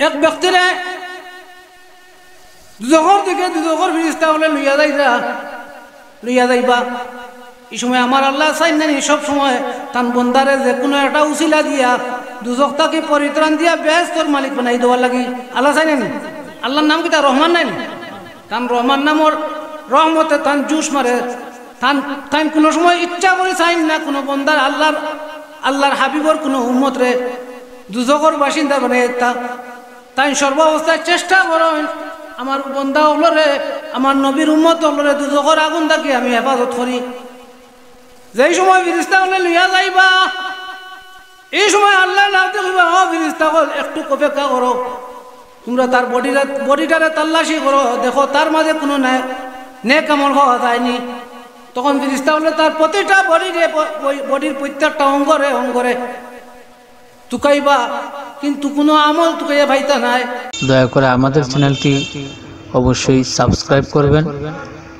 এক ব্যক্তিরে দুজখর থেকে দুজখর ফিরিস্তা বলে লইয়া যাইবা। এই সময় আমার আল্লাহ চাই না সব সময় তান বন্দারে যে কোনো একটা উচিলা দিয়া দুজখটাকে পরিত্রাণ দিয়া বেহেশতের মালিক বানাই দেওয়ার লাগি আল্লাহ চাই না। আল্লাহর নাম কি তার রহমান নাই? তান রহমান নামর রহমতে তান জুস মারে। তান কোনো সময় ইচ্ছা করে চাইন না কোনো বন্দার আল্লাহর হাবিবর কোনো উম্মত রে দুজখর বাসিন্দা বানাই। তাই সর্বাবস্থায় চেষ্টা করেন আমার বন্দা হলরে আমার নবীর উম্মত হলরে দুজখর আগুন থাকি আমি হেফাজত করি। যেই সময় ফিরিস্তা হলে লইয়া যাইবা এই সময় আল্লাহ নাম দেখিবা ফিরিস্তা হল একটু অপেক্ষা করো, তোমরা তার বডিটারে তাল্লাশি করো, দেখো তার মাঝে কোনো নেক আমল হওয়া যায়নি। তখন ফিরিস্তা হলে তার প্রতিটা বডির প্রত্যেকটা অঙ্গরে তুকাইবা, কিন্তু কোনো আমল তুকাইয়া ভাইতা নাই। দয়া করে আমাদের চ্যানেলটি অবশ্যই সাবস্ক্রাইব করবেন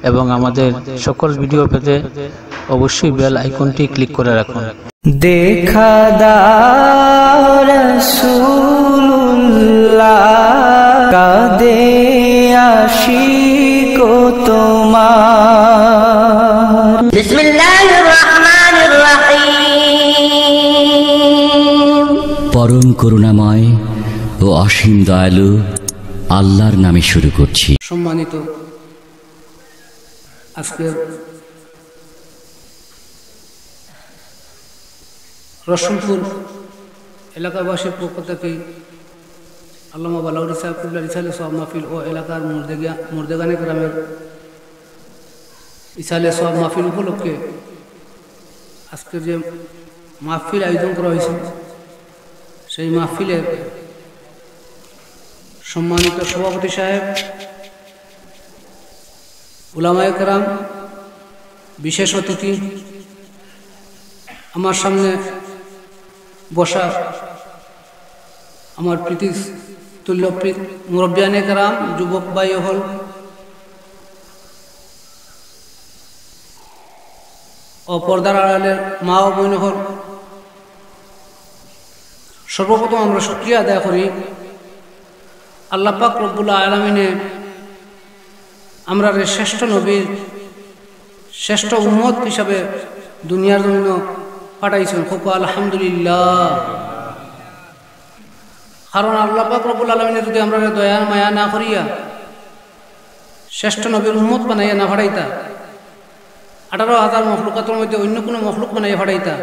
এবং আমাদের সকল ভিডিও পেতে অবশ্যই বেল আইকনটি ক্লিক করে রাখুন। দেখা দাও রাসূলুল্লাহ কাঁদে আশিক তোমার। বিসমিল্লাহির রহমানির রহিম। পরম করুণাময় ও অসীম দয়ালু আল্লাহর নামে শুরু করছি। সম্মানিত আজকের রসুলপুর এলাকাবাসীর পক্ষ থেকে আল্লামা বালাউরি সাহেব কুল্লা ইসালে সোয়াব মাহফিল ও এলাকার মুর্দেগানে গ্রামের ইসালে সোয়াব মাহফিল উপলক্ষে আজকের যে মাহফিল আয়োজন করা হয়েছে সেই মাহফিলের সম্মানিত সভাপতি সাহেব, উলামায়ে কেরাম, বিশেষ অতিথি, আমার সামনে বসা আমার প্রীতি তুল্য মুরব্বিয়ানে কেরাম, যুবক ভাই হল, ও পর্দার আড়ালের মা ও বোন হল, সর্বপ্রথম আমরা শুকরিয়া আদায় করি আল্লাহ পাক রব্বুল আলামিনে আমরা শ্রেষ্ঠ নবীর শ্রেষ্ঠ উম্মত হিসাবে দুনিয়ার জন্য পাঠাইছেন। খুব আলহামদুলিল্লাহ। কারণ আল্লাহ পাক রব্বুল আলামিনে যদি আমরা দয়া মায়া না করিয়া শ্রেষ্ঠ নবীর উম্মত বানাইয়া না পাঠাইতা, 18,000 মখলুকাতের মধ্যে অন্য কোনো মখলুক বানাইয়া পাঠাইতা,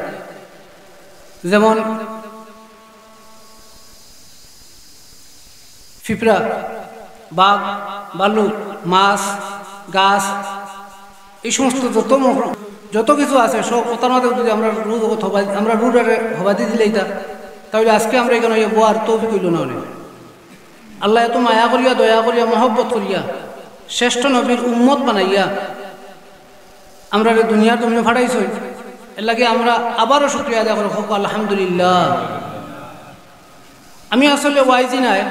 যেমন পিঁপড়া, বাঘ, ভালুক, মাছ, গাছ, এই সমস্ত যত কিছু আছে সব কথার মধ্যে যদি আমরা রুডারে হবাদি দিলেইতা, তাহলে আজকে আমরা এখানে বোয়ার তৌফিক হইল না। অনেক আল্লাহ এত মায়া করিয়া দয়া করিয়া মহব্বত করিয়া শ্রেষ্ঠ নবীর উম্মত বানাইয়া আমরা দুনিয়ার জমিনে ফাটাইছ। এর লাগে আমরা আবারও শুকরিয়া আদায় করো, খুব আলহামদুলিল্লাহ। আমি আসলে ওয়াইজি নাই,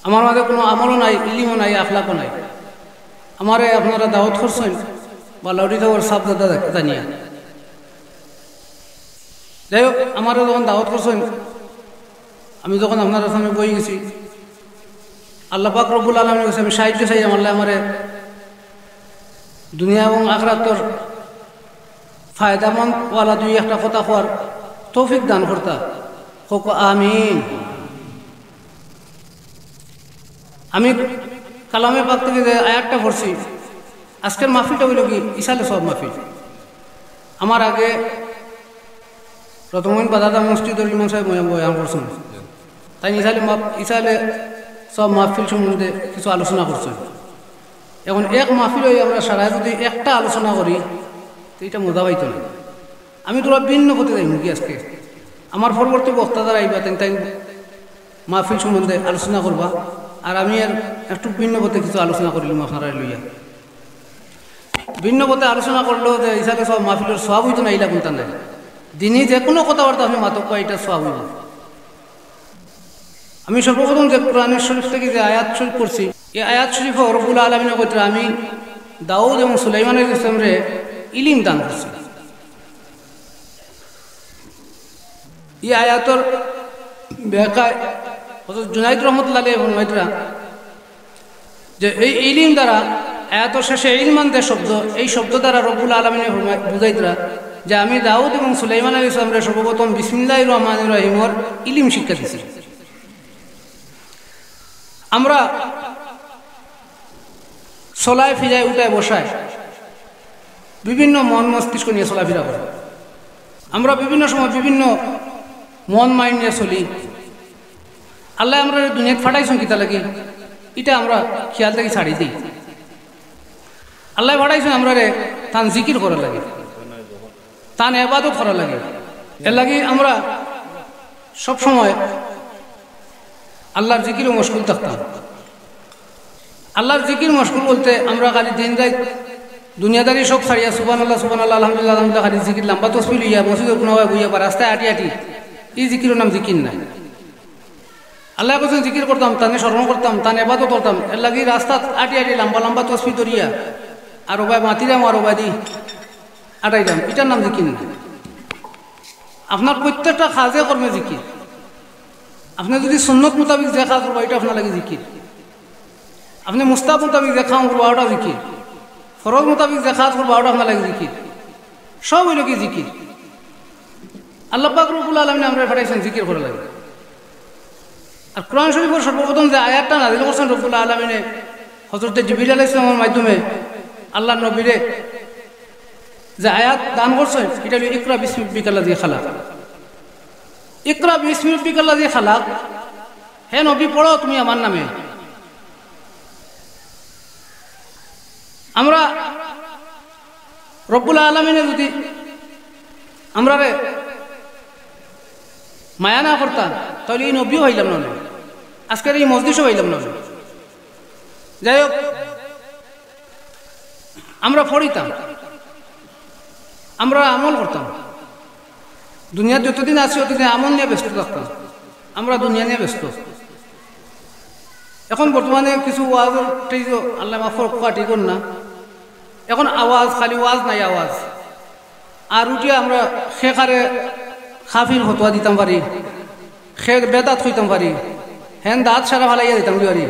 আমার মাঝে কোনো আমলও নাই, ইলিমও নাই, আখলাকও নাই। আমারে আপনারা দাওয়াত করছেন বা লাউরি দেওয়ার সাপ দাদা জানিয়া, যাই হোক আমারও যখন দাওয়াত করছেন, আমি যখন আপনার সামনে বই গেছি, আল্লাহ পাক রব্বুল আলামিনের কাছে আমি সাহায্য চাই আল্লাহ আমারে দুনিয়া এবং আখিরাতের ফায়দামন্দ ওয়ালা দুই একটা কথা কোয়ার তৌফিক দান করতা। হোক আমিন। আমি কালামে পাক থেকে যে আয়াতটা পড়ছি, আজকের মাহফিলটা হইল কি ইসালে সব মাহফিল। আমার আগে প্রথম বাদাদা মসজিদের ইমাম সাহেব বয়ান করছেন, তাই ইসালে সব মাহফিল সম্বন্ধে কিছু আলোচনা করছেন। এখন এক মাহফিল হয়ে আমরা সারা যদি একটা আলোচনা করি তো এটা মজা পাইত না। আমি তোরা ভিন্ন হতে যাই মুখী আজকে আমার পরবর্তী বক্তা দ্বারা আইবা তাই মাহফিল সম্বন্ধে আলোচনা করবা, আর আমি আর একটু ভিন্ন পথে কিছু আলোচনা করিলাম আপনারা লইয়া। ভিন্ন পথে আলোচনা করলেও যে হিসাবে সব মাহফিলের সব হইতো না, এইলা কোনটা নাই। দিনই যে কোনো কথাবার্তা আপনি মাতক এটা সব হইব। আমি সর্বপ্রথম যে কোরআনের শরীফ থেকে যে আয়াত শরীফ করছি, এই আয়াত শরীফ রব্বুল আলামিন কইতে আমি দাউদ এবং সুলাইমান আলাইহিস সালামরে ইলম দান করছি। এই আয়াতর ব্যাখ্যায় হযরত জুনাইদ রহমতুল্লাহ আলাইহি ফরমাইতরা যে এই ইলম দ্বারা এত শেষে ইলমানদের শব্দ, এই শব্দ দ্বারা রব্বুল আলামিনে বুঝাইতরা যে আমি দাউদ এবং সুলাইমান আলাইহিস সালামের সর্বপ্রথম বিসমিল্লাহির রহমানির রহিমের ইলম শিক্ষা দিয়েছি। আমরা চলায় ফিরায় উঠায় বসায় বিভিন্ন মন মস্তিষ্ক নিয়ে চলাফেরা করি। আমরা বিভিন্ন সময় বিভিন্ন মন মাইন্ড নিয়ে চলি। আল্লাহ আমরা দুনিয়াত ফাটাইছুন কিতা লাগে এটা আমরা খেয়াল থেকে ছাড়ি দিই। আল্লাহ ফাটাইছুন আমরা তান জিকির করা লাগে, তান ইবাদত করা লাগে। এর লাগে আমরা সব সময় আল্লাহর জিকিরও মশগুল থাকতাম। আল্লাহর জিকির মশগুল বলতে আমরা খালি দিন রাত দুনিয়াদারি সব ছাড়িয়া সুবহানাল্লাহ সুবহানাল্লাহ আলহামদুলিল্লাহ আলহামদুলিল্লাহ খালি জিকির লম্বা তসবিহ লইয়া মসজিদের কোনো বইয়া বা রাস্তায় আটি আটি এই জিকিরের নাম জিকির নাই। আল্লাহ কোথায় জিকির করতাম, তানে স্মরণ করতাম, তানে ইবাদত করতাম। এর লাগে রাস্তা আটি আটি লম্বা লম্বা তসবিহ ধরিয়া আর ওবাই মাতিরাম আর ওবাই দি আটাইলাম, এটার নাম জিকির নাই। আপনার প্রত্যেকটা কাজে কর্মে জিকির। আপনি যদি সুন্নত মোতাবিক যে কাজ করবো এটা আপনার লাগে জিকির। আপনি মুস্তাহাব মোতাবিক যে কাম করবো ওটা জিকির। ফরজ মোতাবিক যে কাজ করবো ওটা আপনার লাগে জিকির। সব হইল কি জিকির। আল্লাহ পাক রব্বুল আলামিন আমরা পাঠাইছেন জিকির করা লাগে। আর কোরআন শরীফের সর্বপ্রথম যে আয়াতটা নাযিল করছেন রব্বুল আলামিনে হযরত জিবরিল আলাইহিস সালামের মাধ্যমে আল্লাহ নবীরে যে আয়াত দান করছেন এটা হলো ইকরা বিসমি রাব্বিকাল্লাযী খালাক। ইকরা বিসমি রাব্বিকাল্লাযী খালাক, হে নবী পড়ো তুমি আমার নামে। আমরা রব্বুল আলামিনে যদি আমরা মায়া না করতাম তাহলে এই নবীও হইলাম না, আজকের এই মজলিসও হইলাম না। যাই হোক, আমরা পড়িতাম, আমরা আমল করতাম। দুনিয়ার যতদিন আছি ততদিন আমল নিয়ে ব্যস্ত থাকতাম। আমরা দুনিয়া নিয়ে ব্যস্ত। এখন বর্তমানে কিছু ওয়াজ আল্লাহ মাফ ঠিক না, এখন আওয়াজ খালি ওয়াজ নাই আওয়াজ। আর উঠিয়ে আমরা শেখারে খাফির হতোয়া দিতাম পারি, শেখ বেদাত হইতাম পারি, হ্যান দাঁত সারা ভালাইয়া দিতাম পারি।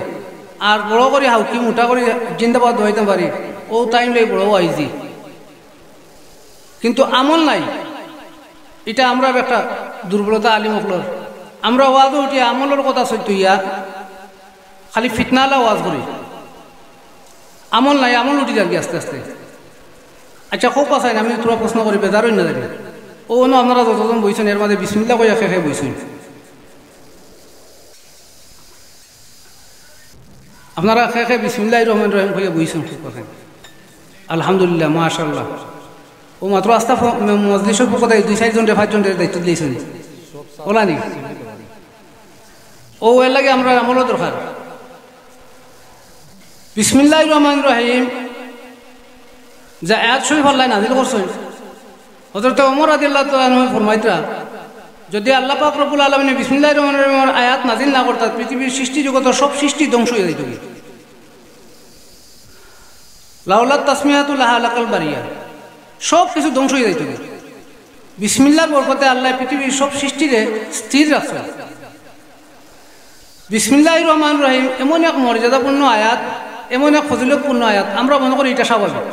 আর বড় করে হাউকি মোটা করে জিন্দাবাদ হইতাম পারি। ও টাইম লাগে বড় আইজি, কিন্তু আমল নাই। এটা আমরা একটা দুর্বলতা আলিমকলর। আমরা ওয়াজও উঠিয়া আমলের কথা সত্য ইয়া খালি ফিতনালা ওয়াজ করি, আমল নাই। আমল উঠি যার কি আস্তে আস্তে। আচ্ছা খুব কথা আমি তোরা প্রশ্ন করি বেজারই না দেখে ও ন আপনারা যতজন বইছেন এর মাঝে বিসমিল্লাহ কইয়া খেয়ে বইছেন। আপনারা খেয়ে বিসমিল্লাহির রহমানির রহিম কইয়া বইছেন, ঠিক কথা আলহামদুলিল্লাহ মাশাআল্লাহ। ও মাত্র আস্থা মজলিসের পক্ষ থেকে 2-4 জনের 5 জনের দায়িত্ব দিয়েছেন ওলা নি। ও এর লাগে আমরা আমলও দরকার। বিসমিল্লাহির রহমানির রহিম যা আয়াত শরীফ আল্লাহ নাযিল করছেন হযরত ওমর রাদিয়াল্লাহু তাআলা আনহু ফরমাইতরা যদি আল্লাহ পাক রব্বুল আলামিন বিসমিল্লাহির রহমানির রহিম আয়াত নাযিল না করতেন পৃথিবীর সৃষ্টি জগতের সব সৃষ্টি ধ্বংস হয়ে যেত। লাউলা তাসমিয়াতু লাহা লাকাল বারিয়া, সব কিছু ধ্বংস হয়ে যেত। বিসমিল্লাহর বরকতে আল্লাহ পৃথিবীর সব সৃষ্টিরে স্থির রাখছেন। বিসমিল্লাহির রহমানির রহিম এমন এক মর্যাদাপূর্ণ আয়াত, এমন এক ফজিলতপূর্ণ আয়াত, আমরা মনে করি এটা স্বাভাবিক।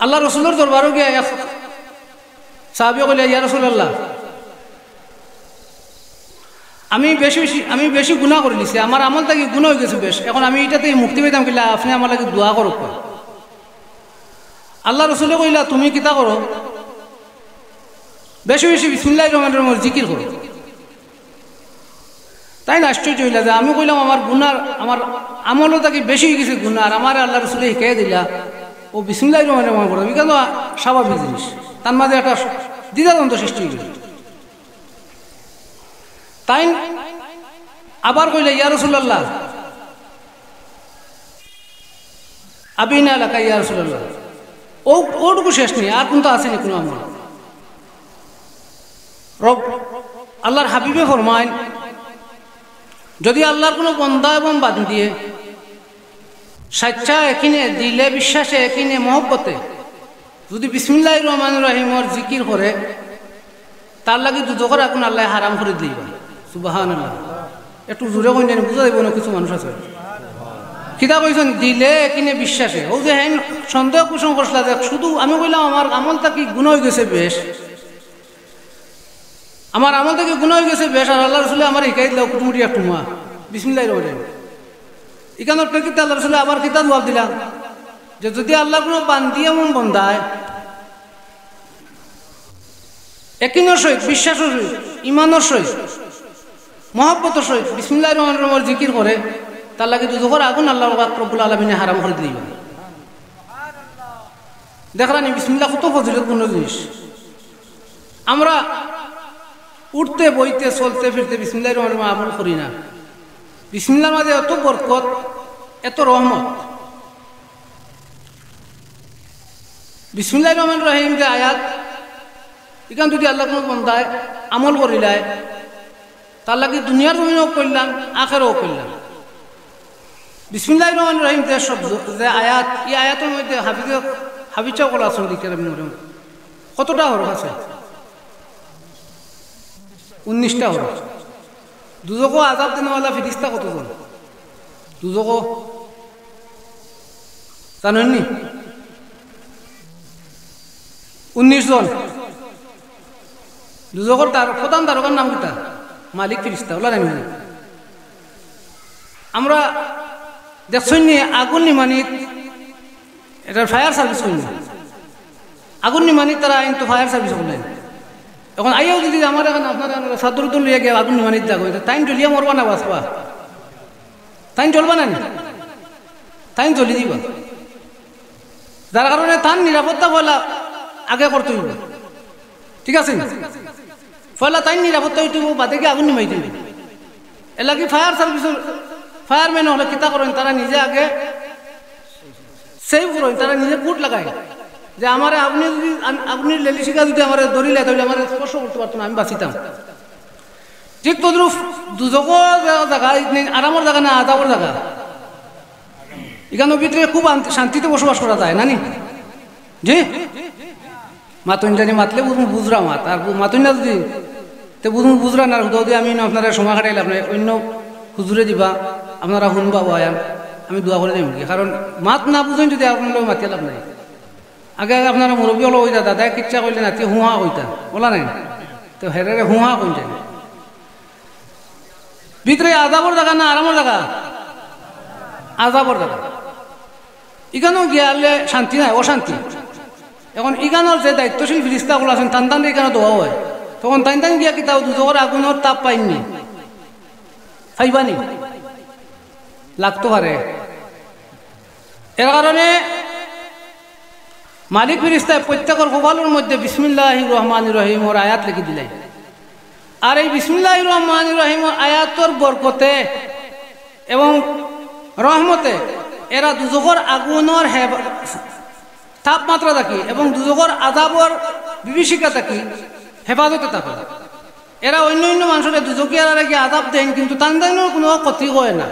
আল্লাহ রসুলের দরবারও গিয়ে এক সাহাবী কইলেন ইয়া রাসূলুল্লাহ আমি বেশি গুনাহ করে নিছি, আমার আমল থেকে গুনাহ হয়ে গেছে বেশ, এখন আমি এটাতে মুক্তি পেতাম কিলা, আপনি আমার লাগে দোয়া করো। আল্লাহ রসুলে কইলা তুমি কিতা করো, বেশি বেশি বিসমিল্লাহির রহমানির রহিম জিকির করো। তাই না আশ্চর্য হইলা যে আমি কইলাম আমার গুনার আমার আমলও তাকে বেশি হয়ে গেছে গুনাহ, আর আমার আল্লাহ রসুলে শিখাই দিলা ও বিসমিল্লাহির রহমানির রহিম করো। কেন স্বাভাবিক জিনিস, তার মাঝে একটা দ্বিধাদ্বন্দ্ব সৃষ্টি হয়ে গেল। তাই আবার কইলে ইয়া রাসূলুল্লাহ আবিনা লাকা ইয়া রাসূলুল্লাহ, ওটুকু শেষ নেই, আর কিন্তু আসেনি কোনো আমল। রব আল্লাহর হাবিবে ফরমায় যদি আল্লাহর কোনো বন্দা এবং বাদ দিয়ে স্বেচ্ছা একিনে দিলে বিশ্বাসে একিনে মহব্বতে যদি বিসমিল্লাহির রহমানির রহিমের জিকির করে তার লাগি দুজকের আগুন আল্লাহ হারাম করে দিবা। সুবহানাল্লাহ। একটু জোরে কই নেন, বুঝা যাইব না কিছু মানুষ আছে। কিতা কইছেন দিলে কিনে বিশ্বাসে। ও যে হ্যাঁ সন্দেহ কুসং করছিলা যে শুধু আমি কইলাম আমার আমলটা কি গুণ হয়ে গেছে বেশ, আমার আমলটা কি গুণ হয়ে গেছে বেশ, আর আল্লাহ রসুল আমার শিখাই দিল কুটুমুটি একটু মা বিসমিল্লাহির রহমানির রহিম। এখানোর কিতা আল্লাহ রসুল আবার কিতা জবাব দিলাম যে যদি আল্লাহ কোনো বান্দি এমন বন্ধায় একিনের সহিত, বিশ্বাসের সহিত, ইমানের সহিত, মহব্বতের সহিত বিসমিল্লাহির রহমানির রহিমের জিকির করে, তার লাগে দুজকের আগুন আল্লাহ রব্বুল আলামিনে হারাম করে দিলেন। দেখলানি বিসমিল্লাহ কত ফজিলতপূর্ণ জিনিস। আমরা উঠতে বইতে চলতে ফিরতে বিসমিল্লাহির রহমানির রহিম আমল করি না। বিসমিল্লাহর মাঝে এত বরকত, এত রহমত। বিসমিল্লাহির রহমানির রহিম যে আয়াত, এখান যদি আল্লাহ কোনো বন্ধায় আমল করিলায় তার লাগে দুনিয়ার জমিনও কল্যাণ, আখেরও কল্যাণ। বিসমিল্লাহির রহমানির রহিম যে শব্দ, যে আয়াত, এই আয়াতের মধ্যে হাফিজাও কলা আছে লিখে কতটা হরফ আছে? 19টা হরফ। দুজকও আযাব দেনওয়ালা ফেরেশতা কতজন? দুজকও জানেননি? 19 জন। দুজকর তার প্রধান দারোগার নাম কিতা? মালিক ফেরেশতা। ওলা জানি আমরা দেখছই নি আগুন নিমানিত, এটা ফায়ার সার্ভিস করি না, আগুন নিমানিত তারা কিন্তু ফায়ার সার্ভিস করলেন। এখন আইয়াও যদি আমার এখন আপনার সাদর উদ্দুল লিয়ে গিয়ে আগুন নিমানিত যাক, তাইন জ্বলিয়া মরবা না বাঁচবা? তাইন জ্বলবা না, তাইন জ্বলি দিবা। যার কারণে তার নিরাপত্তা বলা আগে করতে হইব, ঠিক আছে? ফলে তাই নিরাপত্তা হইতে বাদে গিয়ে আগুন নিমাই দিবে। এলাকি ফায়ার সার্ভিসের ফায়ারম্যান হলে কিতা করেন, তারা নিজে আগে সেভ করেন, তারা নিজে বুট লাগায় যে আমার আপনি যদি আপনি লেলিশিকা যদি আমার ধরিলে তাহলে আমার স্পর্শ করতে পারতো না, আমি বাঁচিতাম। ঠিক তদ্রুপ দুজকও জায়গা আরামের জায়গা না আজাবের জায়গা, এখানের ভিতরে খুব শান্তিতে বসবাস করা যায় নানি জি। মাতুন জানি মাতলে বুঝবো বুঝরা মাত, আর মাতুন না যদি তো বুঝবো বুঝরা না, যদি আমি আপনারা সময় কাটাইলে আপনার অন্য হুজুরে দিবা, আপনারা শুনবা বয়ান, আমি দোয়া করে দিম। কারণ মাত না বুঝেন যদি আপনার মাতিয়ে লাভ নাই। আগে আপনারা মুরব্বী হলো ওইটা দাদায় কিচ্ছা করলে নাতি হুঁহা কইতা বলা নাই, তো হেরে হুঁহা কইতেন। ভিতরে আজাবর জায়গা না আরামের জায়গা? আজাবর জায়গা। এখানেও গিয়ালে শান্তি নাই, অশান্তি। এখন ইগানোর যে দায়িত্বশীল ফিরিস্তাগুলো আছেন টান টান এখানে দোয়া হয়, তখন টান টান গিয়া কিতাব দুজোর আগুনের তাপ পাইনি, পাইবানি লাগতে পারে। এর কারণে মালিক ফিরিস্তায় প্রত্যেকের কপালের মধ্যে বিসমিল্লাহির রহমানির রহিমের আয়াত লিখে দিলেন। আর এই বিসমিল্লাহির রহমানির রহিমের আয়াতর বরকতে এবং রহমতে এরা দুজোর আগুনের তাপমাত্রা থাকি এবং দুজোর আযাবর বিভীষিকা থাকি হেফাজতে থাকে। এরা অন্য অন্য মানুষের দুজকিয়ার আগে আযাব দেন, কিন্তু তান্দাইনের কোনো ক্ষতি হয় না।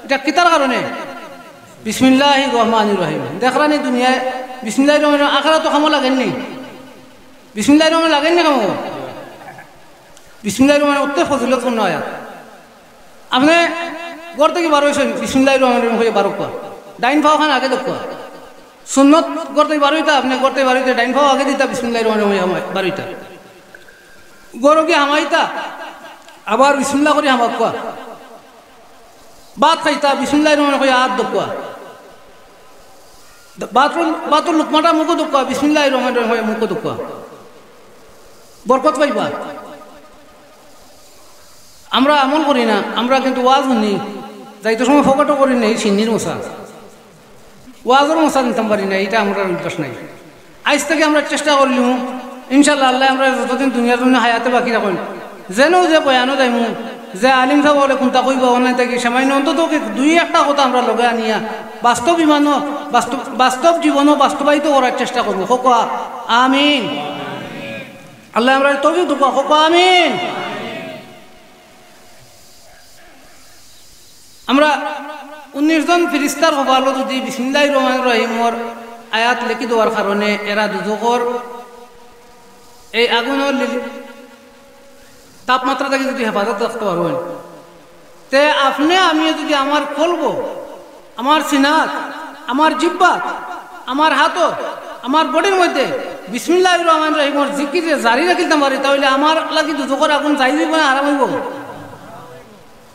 এটা কিতার কারণে? বিসমিল্লাহির রহমানির রহিম। দেখরানি দুনিয়ায় বিসমিল্লাহির রহমানির আখেরা তো কামো লাগেননি, বিসমিল্লাহির রহমান লাগেননি কামো। বিসমিল্লাহির রহমান অত্যন্ত ফজিলতপূর্ণ আয়াত। আপনি ঘর থেকে বার হয়েছেন বিসমিল্লাহির রহমানির রহিম হয়ে বারো কোয়া, ডাইন ভাও খান আগে দেখুয়া। সুন্নত ঘর থেকে বার হইতা, আপনি ঘর থেকে বার হইতে ডাইন ভাও আগে দিতা বিসমিল্লাহির রহমানির রহিম বার হইতা। গরুকে হামাইতা আবার বিসমিল্লাহ করে হামাক কোয়া। ভাত খাইতা বিসমিল্লাহির রহমানির রহিম হাত দোয়া। বাতুর লুকমাটা মুখো দোয়া বিসমিল্লাহির রহমানির রহিম মুখো দোয়া, বরকত পাইবা। আমরা আমল করি না, আমরা কিন্তু ওয়াজ শুনি, যাইতে সময় ফোকাটো করি না। এই সিন্নির মশা ওয়াজের মশা নিতাম পারি না, এটা আমরা অভ্যাস নাই। আজ থেকে আমরা চেষ্টা করলিম ইনশাল্লাহ আল্লাহ আমরা যতদিন দুনিয়ার জন্য হায়াতে বাকি রাখুন, যেন যে বয়ানো যাইমু, যে আলিম সাহেব বলে কোনটা কইব অন্যায় থাকি সামান্য অন্তত দুই একটা কথা আমরা লগে আনিয়া বাস্তব ইমানও বাস্তব জীবনও বাস্তবায়িত করার চেষ্টা করবো। হোক আমিন। আল্লাহ আমরা তৌফিক দেব, হোক আমিন। আমরা 19 জন ফিরিস্তার হবালো যদি বিসমিল্লাহির রহমানির রহিমের আয়াত লিখি দেওয়ার কারণে এরা দুজকর এই আগুনের তাপমাত্রা থেকে যদি হেফাজত রাখতে পারবেন, তে আপনি আমি যদি আমার কলব, আমার সিনাত, আমার জিব্বাত, আমার হাতত, আমার বডির মধ্যে বিসমিল্লাহির রহমানির রহিমের জিকির জারি রাখিতে পারি, তাহলে আমার লাগি দুজকের আগুন যাই দিব না আরাম হইব?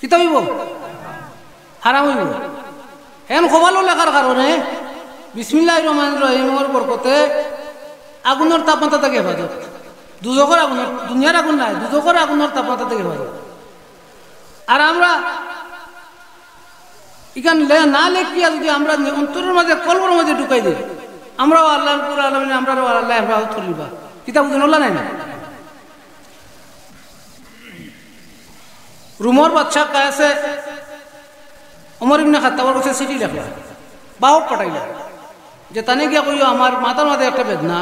কিতা হইব? হারাম হইব। হেন খোবালো লেখার কারণে বিসমিল্লাহির রহমানির রহিমের বরকতে আগুনের তাপমাত্রা থেকে হেফাজত, দুজকের আগুনের, দুনিয়ার আগুন নাই, দুজকের আগুনের তাপমাত্রা থেকে হেফাজত। আর আমরা এখানে না লেখিয়া যদি আমরা অন্তরের মাঝে কলবের মাঝে ঢুকাই দিই, আমরাও আল্লাহর পুরো আলমিন, আমরাও আল্লাহ হেফাজত করিবা। কিতাব বুঝুন ওলা নাই না? রুমর বাদশাহ কাছে ওমর ইবনে খাত্তাবের কাছে চিঠি লেখলা, বাহক পাঠাইলা, যে তানে গিয়া কইও আমার মাথার মাঝে একটা বেদনা,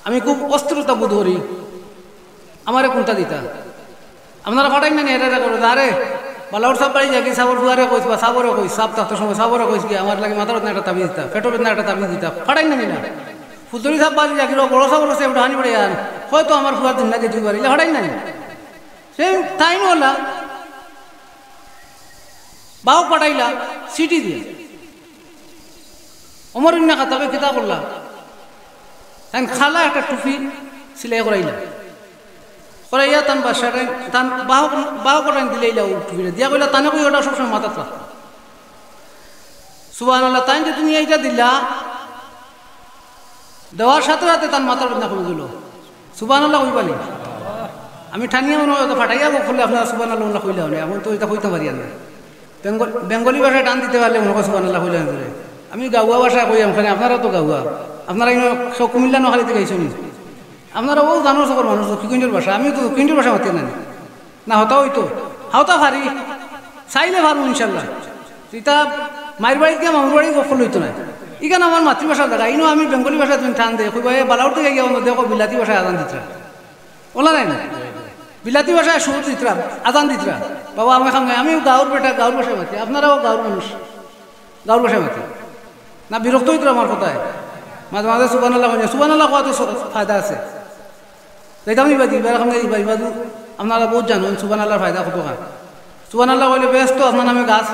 আমি খুব অস্থিরতা বোধ করি, আমারে কোনটা দিতা? আপনারা পাঠাই না এটা করে আরে বালাউর সাপ বাড়ি যাকি সাবর ফুয়ারে কইস বা সাবরে কইস, সাপ থাকতে সময় সাবরে কইস কি আমার লাগে মাথার একটা তাবিজ দিতা, পেটের বেদনা একটা তাবিজ দিতা, পাঠাই না না। ফুলতরি সাপ বাড়ি যাকি বড় সাবর আছে ওটা হানি পড়ে আন, হয়তো আমার ফুয়ার দিন না যেতে পারি, পাঠাই না সেই তাই নলা বাহু পাঠাইলা সিটি দিয়ে। ওমর ইবনে খাত্তাবে কিতা করলা, তাই খালা একটা টুপি সিলাই করাইলা, করাইয়া তান বাসাটা তান বাহু করাই দিলেইলা ও টুপিটা দিয়া কইলা তানে কই ওটা সবসময় মাথাত রাখ। সুবহানাল্লাহ, তাই যে তুমি এইটা দিলা, দেওয়ার সাথে সাথে তার মাথার বেদনা কমে গেল। সুবহানাল্লাহ কই পালি? আমি ঠানিয়া মনে হয় ফাটাইয়া খুললে আপনারা সুবহানাল্লাহ মনে কইলে হলে, এমন তো এটা কইতে পারি না। বেঙ্গলি ভাষায় টান দিতে পারলে মনে হয় সুবহানাল্লাহ কইলে ধরে। আমি গাউয়া ভাষায় কই আমখানে, আপনারা তো গাউয়া, আপনারা সব কুমিল্লা নোয়াখালী থেকে আইসনি, আপনারা ও জানোর সকল মানুষ দক্ষিণের ভাষা, আমি তো দক্ষিণের ভাষা মাতি না হতা হইতো হাওতা ভারি চাইলে ভারু ইনশাল্লাহ। এটা মায়ের বাড়িতে গিয়ে মামুর বাড়ি গফল হইতো না, এখানে আমার মাতৃভাষা দেখা, ইনো আমি বেঙ্গলি ভাষা তুমি টান দে কইবা বালাউর থেকে গিয়ে দেখো বিলাতি ভাষায় আদান দিতরা, ওলা নাই না বিলাতি ভাষায় সুর দিতরা, আদান দিতরা। বাবা আমি খাম, আমিও গাঁর বেটা, গাঁর ভাষায় মাতি, আপনারাও গাঁর মানুষ, গাঁর ভাষায় মাতি না, বিরক্ত হইতো আমার কথায়। মাঝে মাঝে সুবহানাল্লাহ কই, সুবহানাল্লাহ কোয়া তো ফায়দা আছে, যাইতাম ইবাদি ইবাদু আপনারা বহুত জানেন সুবহানাল্লাহর ফায়দা কত খায়। সুবহানাল্লাহ কইলে ব্যস্ত আপনার নামে গাছ,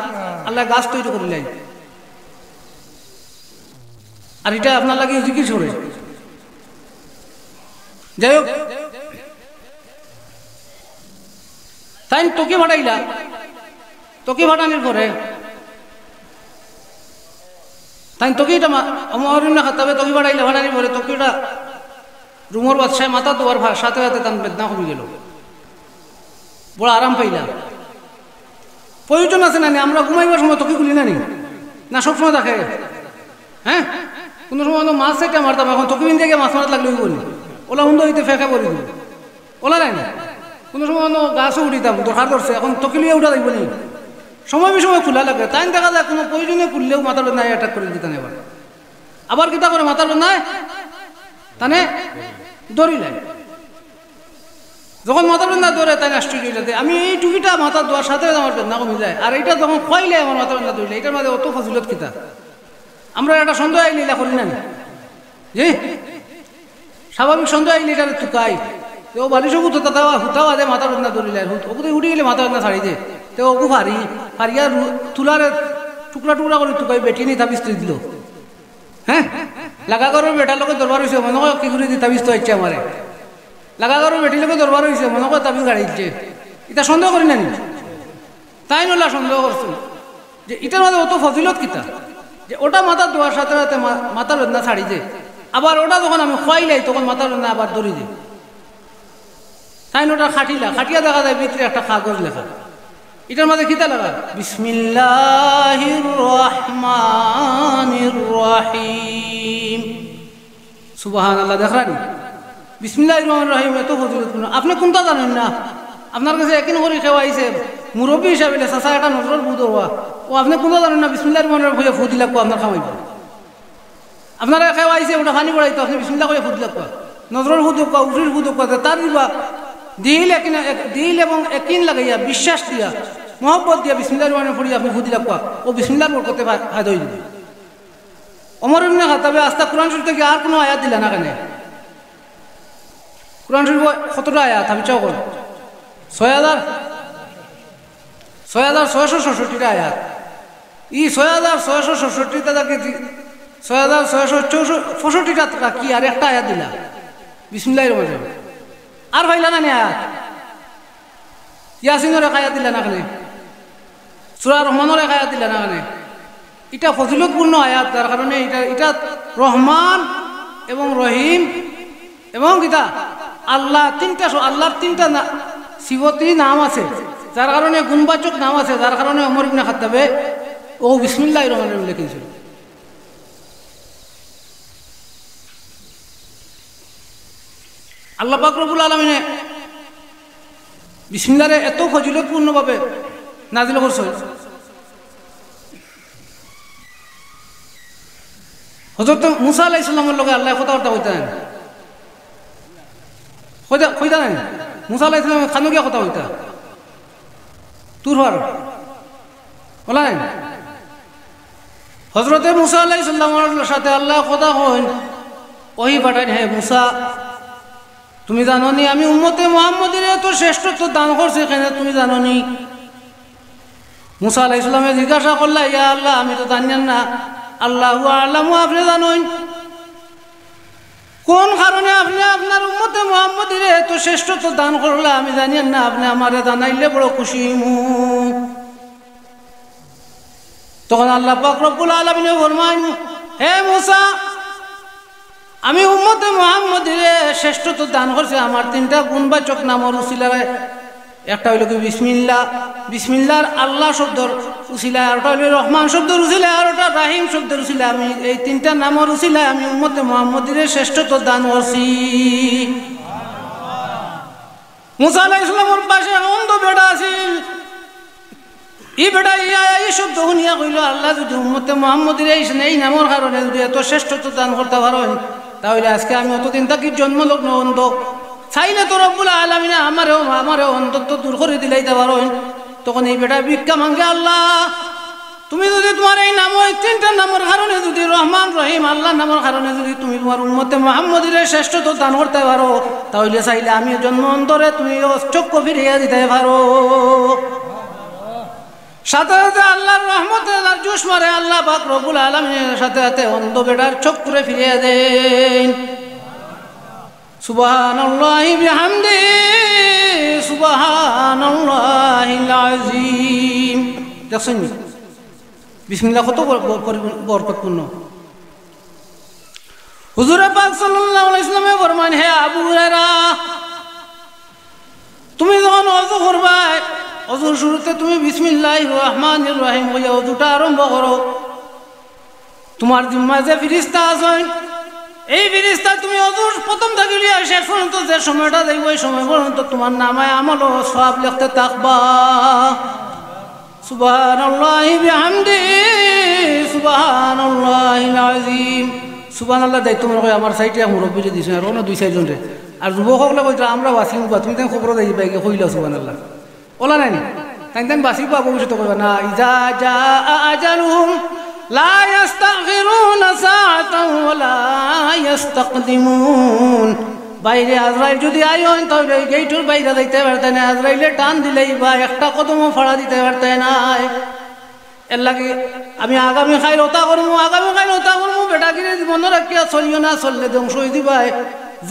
আল্লাহ গাছ তৈরি করিলেন, আর এটা আপনার লাগে জিকির করে। যাই হোক, তাই তোকে ভাটাইলা, তোকে ভাটানির পরে তাই তোকে এটা ওমর ইবনে খাত্তাবে তোকে ভাটাইলা, ভাটানির পরে তোকে এটা রুমর বাদশাহ মাথা তোয়ার সাথে সাথে তার বেদনা কমে গেল, বড় আরাম পাইলা। প্রয়োজন আছে না, আমরা ঘুমাইবার সময় তোকে খুলি না সবসময় দেখে, হ্যাঁ কোনো সময় মাছ থেকে মারতাম, এখন তোকে বিন থেকে মাছ মারাত লাগলে বলি ওলা হুন্দ হইতে ফেঁকা পড়ি দিল, ওলা নাই না কোনো সময় গাছও উঠিতাম দরকার ধরছে, এখন তোকে লিয়ে উঠা দেখব নি, সময় বিষয় খোলা লাগে, তাই দেখা যায় কোনো প্রয়োজনে খুললেও মাথার বেদনায় অ্যাটাক করে দিতাম। আবার কিতা করে মাথার বেদনায় তানে দৌড়িলেন, যখন মাথার বেদনা দৌড়ে তাই আশ্চর্য হইলে আমি এই টুপিটা মাথা দোয়ার সাথে আমার বেদনা কমে যায়, আর এইটা যখন খাইলে আমার মাথা বেদনা দৌড়িলে, এটার মাঝে অত ফজিলত কিতা, আমরা একটা সন্দেহ আইলে এটা করি না জি, স্বাভাবিক সন্দেহ আইলে এটা টুকাই তো বালিশ হুতাও আদে মাথা বেদনা দৌড়িলে, ওকে উঠে গেলে মাথা বেদনা ছাড়ি দে, তো ওকে ফারিয়া তুলারে টুকরা টুকরা করে টুকাই বেটি নি তাবিজ দিল, হ্যাঁ লাগা করার বেটার লোকের দরবার হয়েছে, মনে হয় কি করে তাবিজ তো ইচ্ছে আমারে, লাগা করার বেটির লোকের দরবার হয়েছে, মনে হয় তাবিজ গাড়ি দিচ্ছে, এটা সন্দেহ করি না, তাই নলা সন্দেহ করছো যে এটার মধ্যে অত ফজিলত কিতা, যে ওটা মাথার দোয়ার সাথে সাথে মাথার বেদনা ছাড়ি দে, আবার ওটা যখন আমি খোয়াইলাই তখন মাথার বেদনা আবার ধরি দে, তাই ওটা খাটিয়া দেখা যায় ভিতরে একটা কাগজ লেখা, এটার মধ্যে কিতা লাগা বিসমিল্লাহির রহমানির রহিম, সুবহানাল্লাহ দেখরানি বিসমিল্লাহির রহমানির রহিম এত ফজিলতপূর্ণ, আপনি কোনটা জানেন না, আপনার কাছে একই করে খেওয়াইছে মুরব্বী হিসাবে চাচা একটা নজর বুধ হওয়া, ও আপনি কোনটা জানেন না বিসমিল্লাহির রহমানির রহিম ফুদি লাগবো আপনার খাওয়াইব, আপনারা খেওয়াইছে ওটা পানি পড়াইতো, আপনি বিসমিল্লাহ করে ফুদি লাগবো, নজরের ফুদ হোক উফরির ফুদ হোক তার দিবা দিল এবং একিন লাগাইয়া বিশ্বাস দিয়া মহব্বত দিয়া বিসমিল্লাহির রহমানির রহিম আপনি ফুদি লাগবো, ও বিসমিল্লাহর বরকতে ফায়দা হয়ে যাবে। ওমর ইবনে খাত্তাব আস্তা কোরআন শরীফ থেকে আর কোনো আয়াত দিলা না, কেন কোরআন শরীফ কতটা আয়াত আমি চাও 6,667 আয়াত। ই 6,667 টাকা 6,665 টাকা কি আর একটা আয়াত দিলা বিসমিল্লাহির রহমানির রহিম আর ভাইলা না আয়াত ইয়াসিনের এক আয়াত দিলা না কেন সূরা রহমানের এক আয়াত দিলা না কেন এটা ফজিলতপূর্ণ আয়াত তার কারণে এটা রহমান এবং রহিম এবং কিতা আল্লাহর তিনটা সিফতি নাম আছে যার কারণে গুণবাচক নাম আছে যার কারণে ওমর ইবনে খাত্তাবে ও বিসমিল্লাহির রহমানির রহিম লিখেছিল। আল্লাহ পাক রব্বুল আলামিনে বিসমিল্লাহরে এত ফজিলতপূর্ণভাবে নাজিল করছে। হযরত মুসা আলাইহিস সালামের লগে আল্লাহ কথাবার্তা কইতেন কইতা নাই মুসা আলাইহিস সালাম খানো গিয়া কথা কইতা তুর হওয়ার বলা নাই। হযরত মুসা আলাইহিস সালামের সাথে আল্লাহ কথা কইন ওহি পাঠাইন হে মুসা তুমি জানো নি আমি উম্মতে মুহাম্মদের এত শ্রেষ্ঠত্ব দান করছি কেন তুমি জানো নি? মুসা আলাইহিস সালামে জিজ্ঞাসা করলা ইয়া আল্লাহ আমি তো জানি না। আল্লাহু আ'লামু আপনি জানেন কোন কারণে আপনি আপনার উম্মতে মুহাম্মদের এত শ্রেষ্ঠত্ব দান করলা আমি জানি না আপনি আমারে জানাইলে বড় খুশি হইমু। তখন আল্লাহ পাক রব্বুল আলামিন ফরমান হে মুসা আমি উম্মতে মুহাম্মদের শ্রেষ্ঠত্ব দান করছি আমার তিনটা গুণবাচক নামের উসিলায়। একটা হইল কি বিসমিল্লাহ, বিসমিল্লাহর আল্লাহ শব্দের উসিলায়, আর ওটা হইল রহমান শব্দের উসিলায়, আর ওটা রাহিম শব্দের উসিলায়। আমি এই তিনটা নামের উসিলায় আমি উম্মতে মুহাম্মদের শ্রেষ্ঠত্ব দান করছি। মুসা আলাইহিস সালামের পাশে অন্ধ বেটা আছিল। ই বেটা এই শব্দ শুনিয়া কইল আল্লাহ যদি উম্মতে মুহাম্মদের এই নামের কারণে যদি এত শ্রেষ্ঠত্ব দান করতে পারেন তাহলে আজকে আমি অতদিন থাকি জন্মলগ্ন অন্ধ চাইলে তো রব্বুল আলামিন আমারও অন্তত দূর করে দিলাইতে পারেন। তখন এই বেটা ভিক্ষা মাঙ্গে আল্লাহ তুমি যদি তোমার এই নাম এই তিনটা নামের কারণে যদি রহমান রহিম আল্লাহ নামের কারণে যদি তুমি তোমার উম্মতে মুহাম্মদের শ্রেষ্ঠত্ব দান করতে পারো তাহলে চাইলে আমি জন্ম অন্তরে তুমি চক্ষু ফিরিয়ে দিতে পারো। সাথে সাথে আল্লাহর রহমতে জোশ মারে আল্লাহ পাক রব্বুল আলামিনের সাথে সাথে অন্ধ বেটার চোখ করে ফিরিয়ে দেন। সুবহানাল্লাহি বিহামদিহি সুবহানাল্লাহিল আযীম। দেখছেন বিসমিল্লাহ কত বরকতপূর্ণ। হুজুর পাক সাল্লাল্লাহু আলাইহি ওয়াসাল্লাম ফরমান হে আবু হুরায়রা তুমি যখন ওযু করবা ওযুর শুরুতে তুমি বিসমিল্লাহির রহমানির রহিম কইয়া ওযুটা আরম্ভ করো। তোমার জিম্মায় যে ফেরেশতা আছেন এই ফেরেশতা তুমি ওযুর প্রথম থেকে লিয়া শেষ পর্যন্ত যে সময়টা যাইব এই সময় পর্যন্ত তোমার নামায় আমল ও সওয়াব লিখতে থাকবা। সুবহানাল্লাহি বিহামদিহি সুবহানাল্লাহিল আযীম। সুবহানাল্লাহ দায়িত্ব মনে করে আমার সাইটে মুরব্বিরে দিছেন আর অন্য দুই চারজনরে আর যুবকসকলে কইতা আমরা বাঁচিম বা তুমি তাই খবর যাই পাই কইলা সুবহানাল্লাহ ওলা নাই তাই বাঁচি পাবো ভবিষ্যতে কইবা না ইজা জা আজালুহুম লা ইস্তাখিরুনা সাআতান ওয়া লা ইস্তাকদিমুন। বাইরে আজরাইল যদি আইন তাহলে গেটের বাইরে যাইতে পারতে না, আজরাইলে টান দিলেই বা একটা কদমও ফাড়া দিতে পারতে না। এর লাগে আমি আগামী খাইল ওটা করবো বেটা গিরে মনে রাখিয়া চলিও না, চললে ধ্বংস হয়ে দিবাই।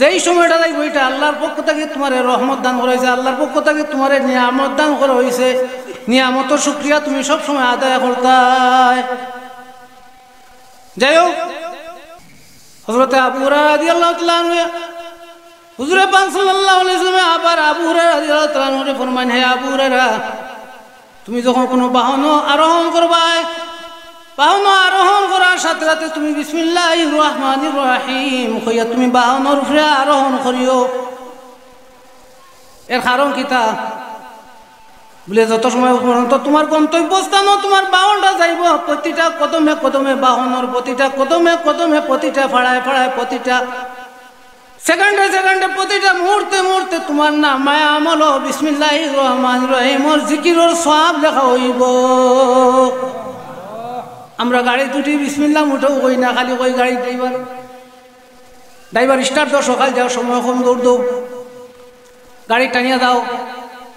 যেই সময়টা যাই বইটা আল্লাহর পক্ষ থেকে তোমার রহমত দান করা হয়েছে, আল্লাহর পক্ষ থেকে তোমার নিয়ামত দান করা হয়েছে। নিয়ামতের শুকরিয়া তুমি সব সময় আদায় করতাই। যাই হোক হযরত আবু হুরায়রা রাদিয়াল্লাহু তাআলা আনহু হুজুরে পাক সাল্লাল্লাহু আলাইহি ওয়াসাল্লাম আবার আবু হুরায়রা রাদিয়াল্লাহু তাআলা আনহু ফরমান হে আবু হুরায়রা তুমি যখন কোনো বাহন আরোহণ করবা বাহন আরোহণ করার সাথে সাথে তুমি বিসমিল্লাহির রহমানির রহিম কইয়া তুমি বাহনের উপরে আরোহণ করিও। এর কারণ কিতা বলে যত সময় পর্যন্ত তোমার গন্তব্যস্থানও তোমার বাহনটা যাইব প্রতিটা কদমে কদমে বাহনের প্রতিটা কদমে কদমে প্রতিটা ফাড়ায় ফাড়ায় প্রতিটা সেকেন্ডে সেকেন্ডে প্রতিটা মুহূর্তে মুহূর্তে তোমার নাম মায়া আমল বিসমিল্লাহির রহমানির রহিমর জিকিরের সওয়াব লেখা হইব। আমরা গাড়ি দুটি বিসমিল্লাহ মুঠেও কই না, খালি কই গাড়ি ড্রাইভার স্টার্ট দাও, সকাল যাও সময় কম দৌড় দাও, গাড়ি টানিয়া দাও,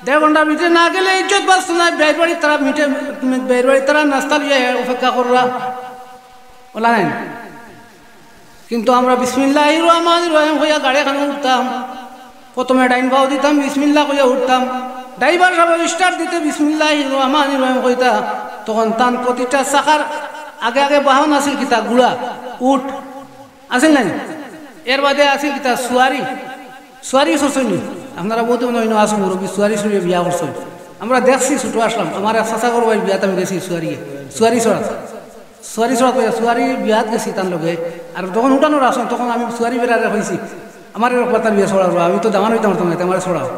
দেড় ঘন্টার ভিতরে না গেলে ইজ্জত বাঁচত না। বের বাড়ি তারা বের বাড়ি তারা নাস্তা লিয়ে অপেক্ষা কররা ওলা নাই। কিন্তু আমরা বিসমিল্লাহির রহমানির রহিম হইয়া গাড়ি এখানে উঠতাম, প্রথমে ডাইন পাও দিতাম, বিসমিল্লাহ কইয়া উঠতাম। ড্রাইভার সাহেব স্টার্ট দিতে বিসমিল্লাহির রহমানির রহিম কইতা, তখন তান প্রতিটা চাকার আগে আগে বাহন আছিল কিতা গুড়া উঠ আছিল নাই, এর বাদে আছিল কিতা সুয়ারি। সুয়ারি শোষণী আপনারা বহুত নইন আসুন মুরব্বী সুয়ারি সুরিয়ে বিয়া করছেন, আমরা দেখছি ছোটো আসলাম। আমার এক চাচা করবাই বিয়াতে আমি গেছি সুয়ারি চড়া সুয়ারি বিয়াত গেছি তার লগে। আর যখন উঠানোর আসুন তখন আমি সুয়ারি বেড়ারে হয়েছি, আমার এরকম তার বিয়ে ছড়াবো, আমি তো দামান হইতাম না, আমার ছড়াও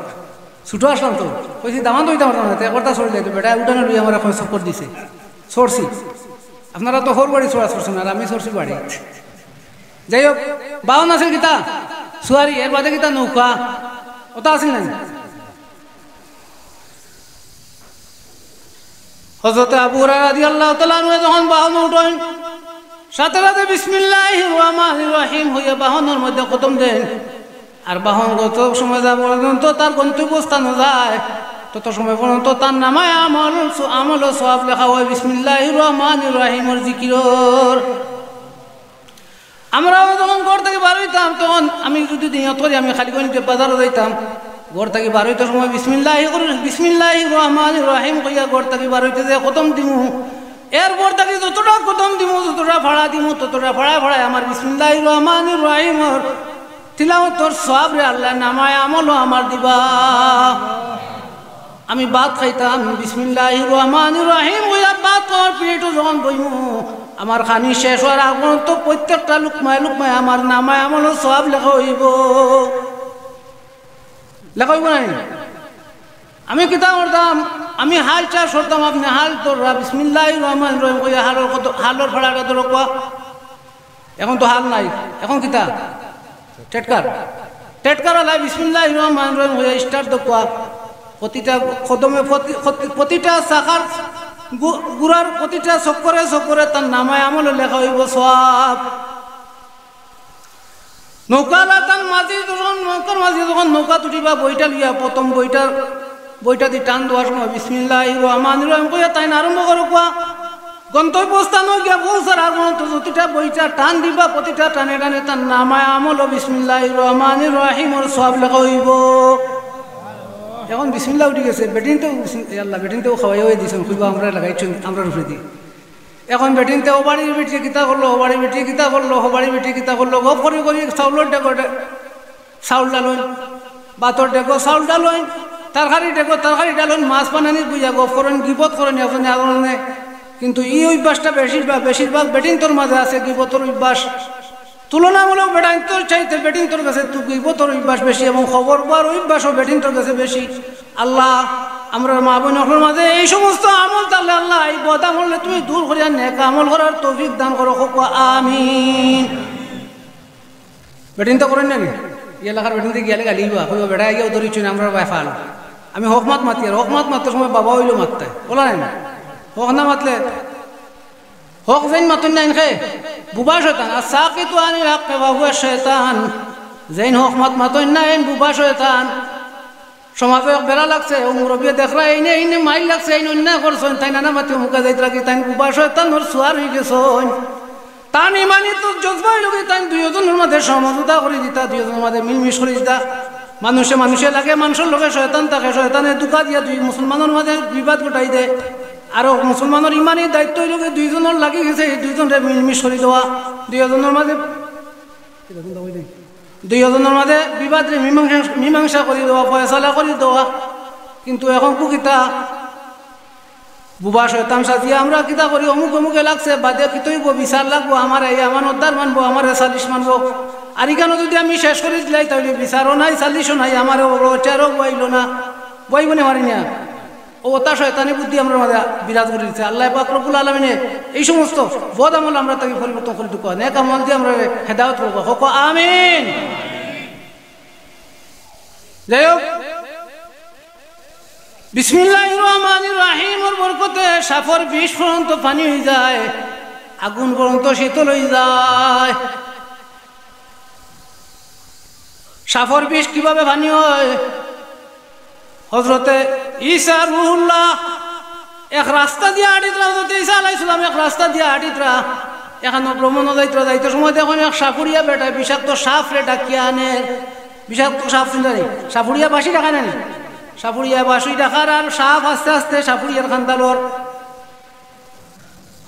ছুটো আসলাম তো কইছি দামান তো হইতাম না, একবার ছড়ি যাইতো বেটা উঠানো লুই আমার এখন চক্কর দিছে, ছড়ছি। আপনারা তো হোর বাড়ি ছড়া ছড়ছেন আর আমি ছড়ছি বাড়ি। যাই হোক, বাহন আছিল কিতা সুয়ারি, এর বাদে কিতা নৌকা ওটা আছিল না। হযরত আবু হুরায়রা রাদিয়াল্লাহু তাআলা আনহু যখন বাহন উঠেন, সাথে সাথে বিসমিল্লাহির রহমানির রহিম হইয়া বাহনের মধ্যে কদম দেন। আর বাহন যত সময় যা পর্যন্ত তার গন্তব্যস্থানে যায় তত সময় পর্যন্ত তার নামায় আমল ও সওয়াব লেখা হয় বিসমিল্লাহির রহমানির রহিমের জিকিরর। আমরাও যখন ঘর থেকে বার হইতাম তখন আমি যদি নিয়ত করি আমি খালি গণিতে বাজারে যাইতাম, ঘর থেকে বার হইতে সময় বিসমিল্লাহির রহমানির রহিম কইয়া ঘর থেকে বার হইতে যে কদম দিমু, এরপর থেকে যতটা কদম দিমু যতটা ভাড়া দিমু ততটা ভাড়ায় আমার বিসমিল্লাহির রহমানির রহিমের তিলাওয়াতর সওয়াব রে আল্লাহ নামায় আমলও আমার দিবা। আমি ভাত খাইতাম বিসমিল্লাহির রহমানির রহিম কইয়া ভাত খাওয়ার পিরিয়ডও যখন বইমু আমার খানি শেষ হওয়ার আগ পর্যন্ত প্রত্যেকটা লুকমায় লুকমায় আমার নামায় আমলও সওয়াব লেখা হইব নাই। আমি কিতা করতাম, আমি হাল চাষ করতাম, আপনি হাল তোরা বিসমিল্লাহির রহমানির রহিম কইয়া হালর ভাড়াটা ধরো কোয়া। এখন তো হাল নাই, এখন কিতা টেটকার আলাই বিসমিল্লাহির রহমানির রহিম কইয়া স্টার্ট তো কোয়া। প্রতিটা কদমে প্রতিটা চাকার গুড়ার প্রতিটা চক্করে চক্করে তার নামায় আমল লেখা হইব সওয়াব। নৌকার মাঝে যখন নৌকা তুটিবা বইটা লিয়া প্রথম বইটা দিয়ে টান দেওয়ার সময় বিসমিল্লাহির রহমানির রহিম কইয়া তাই আরম্ভ করো কোয়া। গন্তব্যস্থান গিয়া পৌঁছার আগ পর্যন্ত প্রতিটা বইটা টান দিবা, প্রতিটা টানে টানে তার নামায় আমল বিসমিল্লাহির রহমানির রহিমের সওয়াব লেখা হইব। এখন বিসমিল্লাহ উঠে গেছে, বেটিনতেও খাওয়াই হয়ে দিয়েছেন, খুঁজবা আমরা লাগাইছেন আমরা রুফে দিই। এখন বেটিনতে ও বাড়ির বেটিয়ে কিতা করলো, ও বাড়ির বেটিয়ে কিতা করলো, ও বাড়ির বেটিয়ে কিতা করলো, গপ করি চাউলের ডেকো চাউলটা লইন, বাতর ডেকো চাউলটা লইন, তরকারি ডেকো তরকারি ডালন, মাছ বানানি বুঝা গপ করেন, গিবত করেন এখন আগুনে। কিন্তু এই অভ্যাসটা বেশিরভাগ বেটিন তোর মাঝে আছে, গিবতর অভ্যাস। তুলনামূলক বেটাইন তোর চাইতে বেটিন তোর কাছে গিবতর অভ্যাস বেশি এবং খবর পাওয়ার অভ্যাসও বেটিন তোর কাছে বেশি। আল্লাহ আমরা মা বোনের মাঝে এই সমস্ত আমল তাহলে আল্লাহ এই বদ আমলে তুমি দূর করিয়া নেক আমল করার তৌফিক দান করো, আমিন। বেটিন তো করেন না এই এলাকার বেটিনতে গেলে গালিবা হইব বেড়া গিয়েও ধরিছ না আমরা বাই ফাল। আমি হকমাত মাতি আর হকমাত মাত্র সময় বাবা হইলো মাত্তায় বলা নাই না, হক না মাতলে হক যেন মাতুন না ইনখে বুবা শয়তান। আর সাকিতু আনিল হক ওয়া হুয়া শয়তান, যেন হক মাতুন না এন বুবা শয়তান। সমাজে বেড়া লাগছে ও মুরব্বী দেখরা এইনে মাইল লাগছে এই অন্যায় করছেন, তাই নানা মাতি মুখে যাইতে রাখি তাই বুবা শয়তান ওর সুয়ার হয়ে গেছেন। তান ইমানি তো জজবাই লোক তাই দুইজনের মধ্যে সমঝোতা করে দিতা, দুইজনের মধ্যে মিলমিশ করে দিতা। মানুষে লাগে মানুষের লোকে শয়তান থাকে, শয়তানে দুকা দিয়া দুই মুসলমানের মাঝে বিবাদ ঘটাই দে। আর মুসলমানের ইমানি দায়িত্ব লোকে দুইজনের লাগি গেছে দুইজনের মিলমিশ করে দেওয়া, দুইজনের মাঝে বিবাদ মীমাংসা করে দেওয়া, ফয়সালা করে দেওয়া। কিন্তু এখন কুকিতা বুবা শয়তান সাজিয়া আমরা কিতা করি অমুকে লাগছে বাদে কিতইব বিচার লাগবো, আমার এই আমার উদ্ধার মানবো, আমার সালিশ মানবো। আর এখানে যদি আমি শেষ করে দিলাই তাহলে বিচারও নাই সালিশও নাই, আমার চেয়ারও বইল না, বইব না মারি না। ও তা শয়তানি বুদ্ধি আমরা মাঝে বিরাজ করে দিচ্ছে। আল্লাহ পাক রব্বুল আলামিনে এই সমস্ত বদ আমল আমরা তাকে পরিবর্তন করে দিতে নেক আমল দিয়ে আমরা হেদায়েত করবো, হোক আমিন। যাই হোক, বিসমিল্লাহির রহমানির রহিমের বরকতে সাফর বিষ পর্যন্ত পানি হয়ে যায়, আগুন পর্যন্ত শীতল হয়ে যায়। সাফর বিষ কিভাবে পানি হয়? হজরতে ঈসা রুহুল্লাহ এক রাস্তা দিয়ে আটিতরা, হজরতে ঈসা আলাইহিস সালাম এক রাস্তা দিয়ে আটিতরা, এখানে ভ্রমণ যাইতে সময় দেখুন এক সাপুরিয়া বেটা বিষাক্ত সাপ রে ডাকিয়া আনে, বিষাক্ত সাপ শুনতে সাপুরিয়া বাসি ডাকা নেন, সাপুরিয়া বাসি ডাকার আর সাপ আস্তে আস্তে সাপুরিয়ার খান্দালোর।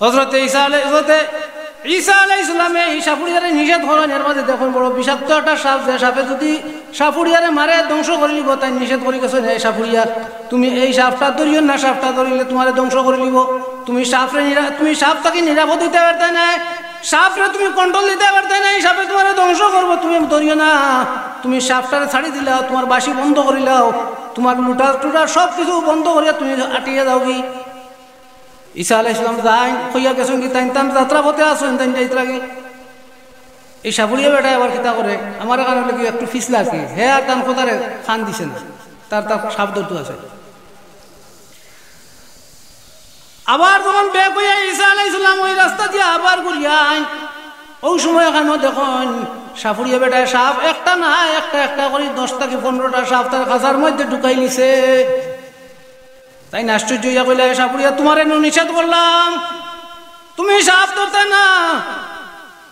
হজরতে ঈসা আলাইহিস সালামে এই সাপুরিয়ারে নিষেধ করেন। এর মাঝে দেখুন বড় বিষাক্ত একটা সাপ, যে সাপে যদি সাপুরিয়ারে মারে ধ্বংস করে লিব, তাই নিষেধ করে গেছেন এই সাপুরিয়া তুমি এই সাপটা ধরিও না, সাপটা ধরিলে তোমার ধ্বংস করে লিব। তুমি সাপ তাকে নিরাপদ দিতে পারতে না, সাপরে তুমি কন্ট্রোল দিতে পারতে না, এই সাপে তোমার ধ্বংস করবো, তুমি ধরিও না। তুমি সাপটারে ছাড়ি দিলাও, তোমার বাসি বন্ধ করিলাও, তোমার লুটা টুটা সব কিছু বন্ধ করিয়া তুমি আটিয়ে যাও কি। ঈসা আলাইহিস সালাম যাই কইয়া গেছেন কি তাই যাত্রা পথে আসেন তাই যাইতে লাগে। এই সাপুরিয়া বেটা আবার কিতা করে আমার এখানে কি একটু ফিসলা কি হে আর তান কোথারে খান দিছে না, তার সাপ ধরতে আছে। আবার যখন বেগ হইয়া ঈসা আলাইহিস সালাম ওই রাস্তা দিয়ে আবার ঘুরিয়া ওই সময় এখানে দেখুন সাপুরিয়া বেটায় সাপ একটা না একটা একটা করে 10 থেকে 15টা সাপ তার খাঁচার মধ্যে ঢুকাই নিছে। তাই আশ্চর্য হইয়া কইলে সাপুরিয়া তোমার এনে নিষেধ করলাম, তুমি সাপ ধরতে না,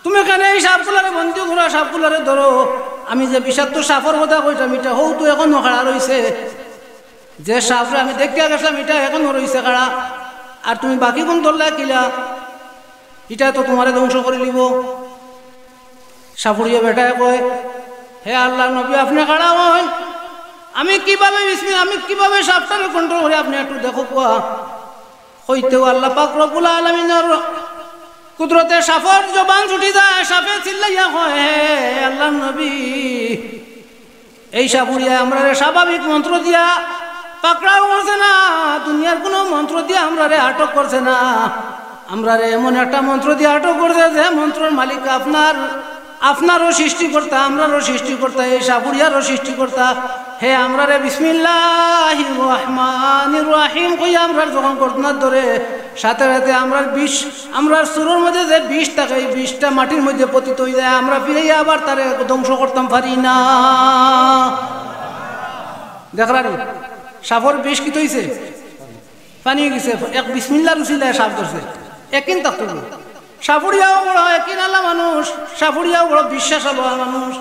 তুমি কেন এই সাপগুলারে বন্দি করো, সাপগুলারে ধরো। আমি যে বিষাক্ত সাপর কথা কইতাম এটা হৌ তো এখনো খাড়া রয়েছে, যে সাপরে আমি দেখিয়া গেছিলাম এটা এখনো রয়েছে খাড়া, আর তুমি বাকি কোন ধরলে কিলা, এটা তো তোমারে ধ্বংস করে লিব। সাপুরিয়া বেটায় কয় হে আল্লাহ নবী আপনি খাড়া হন, আমি কিভাবে সাপটারে কন্ট্রোল করি আপনি একটু দেখো কোয়া। হইতেও আল্লাহ পাক রব্বুল আলামিনের কুদরতে সাপর জবান ছুটি যায়, সাপে চিল্লাইয়া কয় হে আল্লাহ নবী এই সাপুরিয়া আমরা স্বাভাবিক মন্ত্র দিয়া পাকড়াও করছে না, দুনিয়ার কোনো মন্ত্র দিয়ে আমরা আটক করছে না, আমরা এমন একটা মন্ত্র দিয়ে আটক করছে যে মন্ত্রের মালিক আপনারও সৃষ্টিকর্তা, আমরারও সৃষ্টিকর্তা, এই সাপুরিয়ারও সৃষ্টিকর্তা। হে আমরা বিসমিল্লাহির রহমানির রহিম কইয়া আমরা যখন করতনার ধরে সাথে সাথে আমরা সুরের মধ্যে যে বিষ থাকে এই বিষটা মাটির মধ্যে পতিত হয়ে যায়, আমরা ফিরে আবার তারে ধ্বংস করতাম পারি না। দেখলাম সাপর বিষ কি তৈছে পানি গেছে, এক বিসমিল্লার উচিলায় সাপ ধরছে, একদিন থাকতো সাপুরিয়াও বড় একদিন আল্লাহ মানুষ, সাপুরিয়াও বড় বিশ্বাস আল্লাহ মানুষ।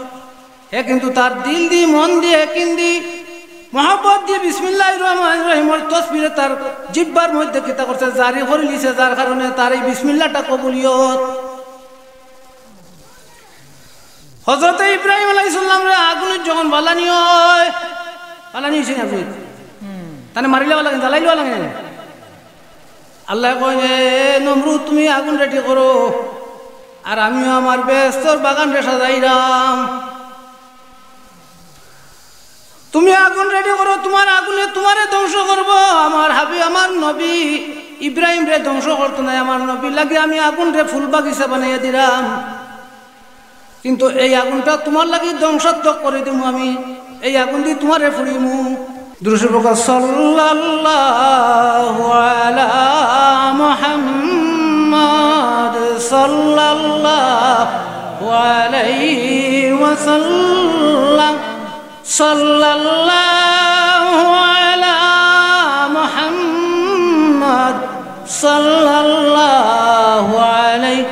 কিন্তু তার দিল দিয়ে মন দিয়ে একদিন দিয়ে মহব্বত দিয়ে বিসমিল্লাহির রহমানির রহিমের তসবিরে তার জিহ্বার মধ্যে কিতা করছে জারি করে লিছে, যার কারণে তার এই বিসমিল্লাহটা কবুলিয়ত। হযরত ইব্রাহিম আলাইহিস সালামের আগুনের যখন বালানি হয়, বালানি হইছে না তানে মারিলে লাগে জ্বালাইলে লাগে, আল্লাহ কয় নমরুদ তুমি আগুন রেডি করো আর আমিও আমার বেস্তর বাগান রে সাজাইরাম। তুমি আগুন রেডি করো, তোমার আগুনে তোমারে ধ্বংস করব। আমার নবী ইব্রাহিম রে ধ্বংস করতো না, আমার নবী লাগে আমি আগুন রে ফুল বাগিচা বানাইয়া দিলাম, কিন্তু এই আগুনটা তোমার লাগি ধ্বংসাত্মক করে দিব, আমি এই আগুন দিয়ে তোমারে ফুড়িমু। দুরূদ পড়ো সাল্লাল্লাহু আলা মুহাম্মাদ সাল্লাল্লাহু আলাইহি ওয়াসাল্লাম, সাল্লাল্লাহু আলা মুহাম্মাদ সাল্লাল্লাহু আলাইহি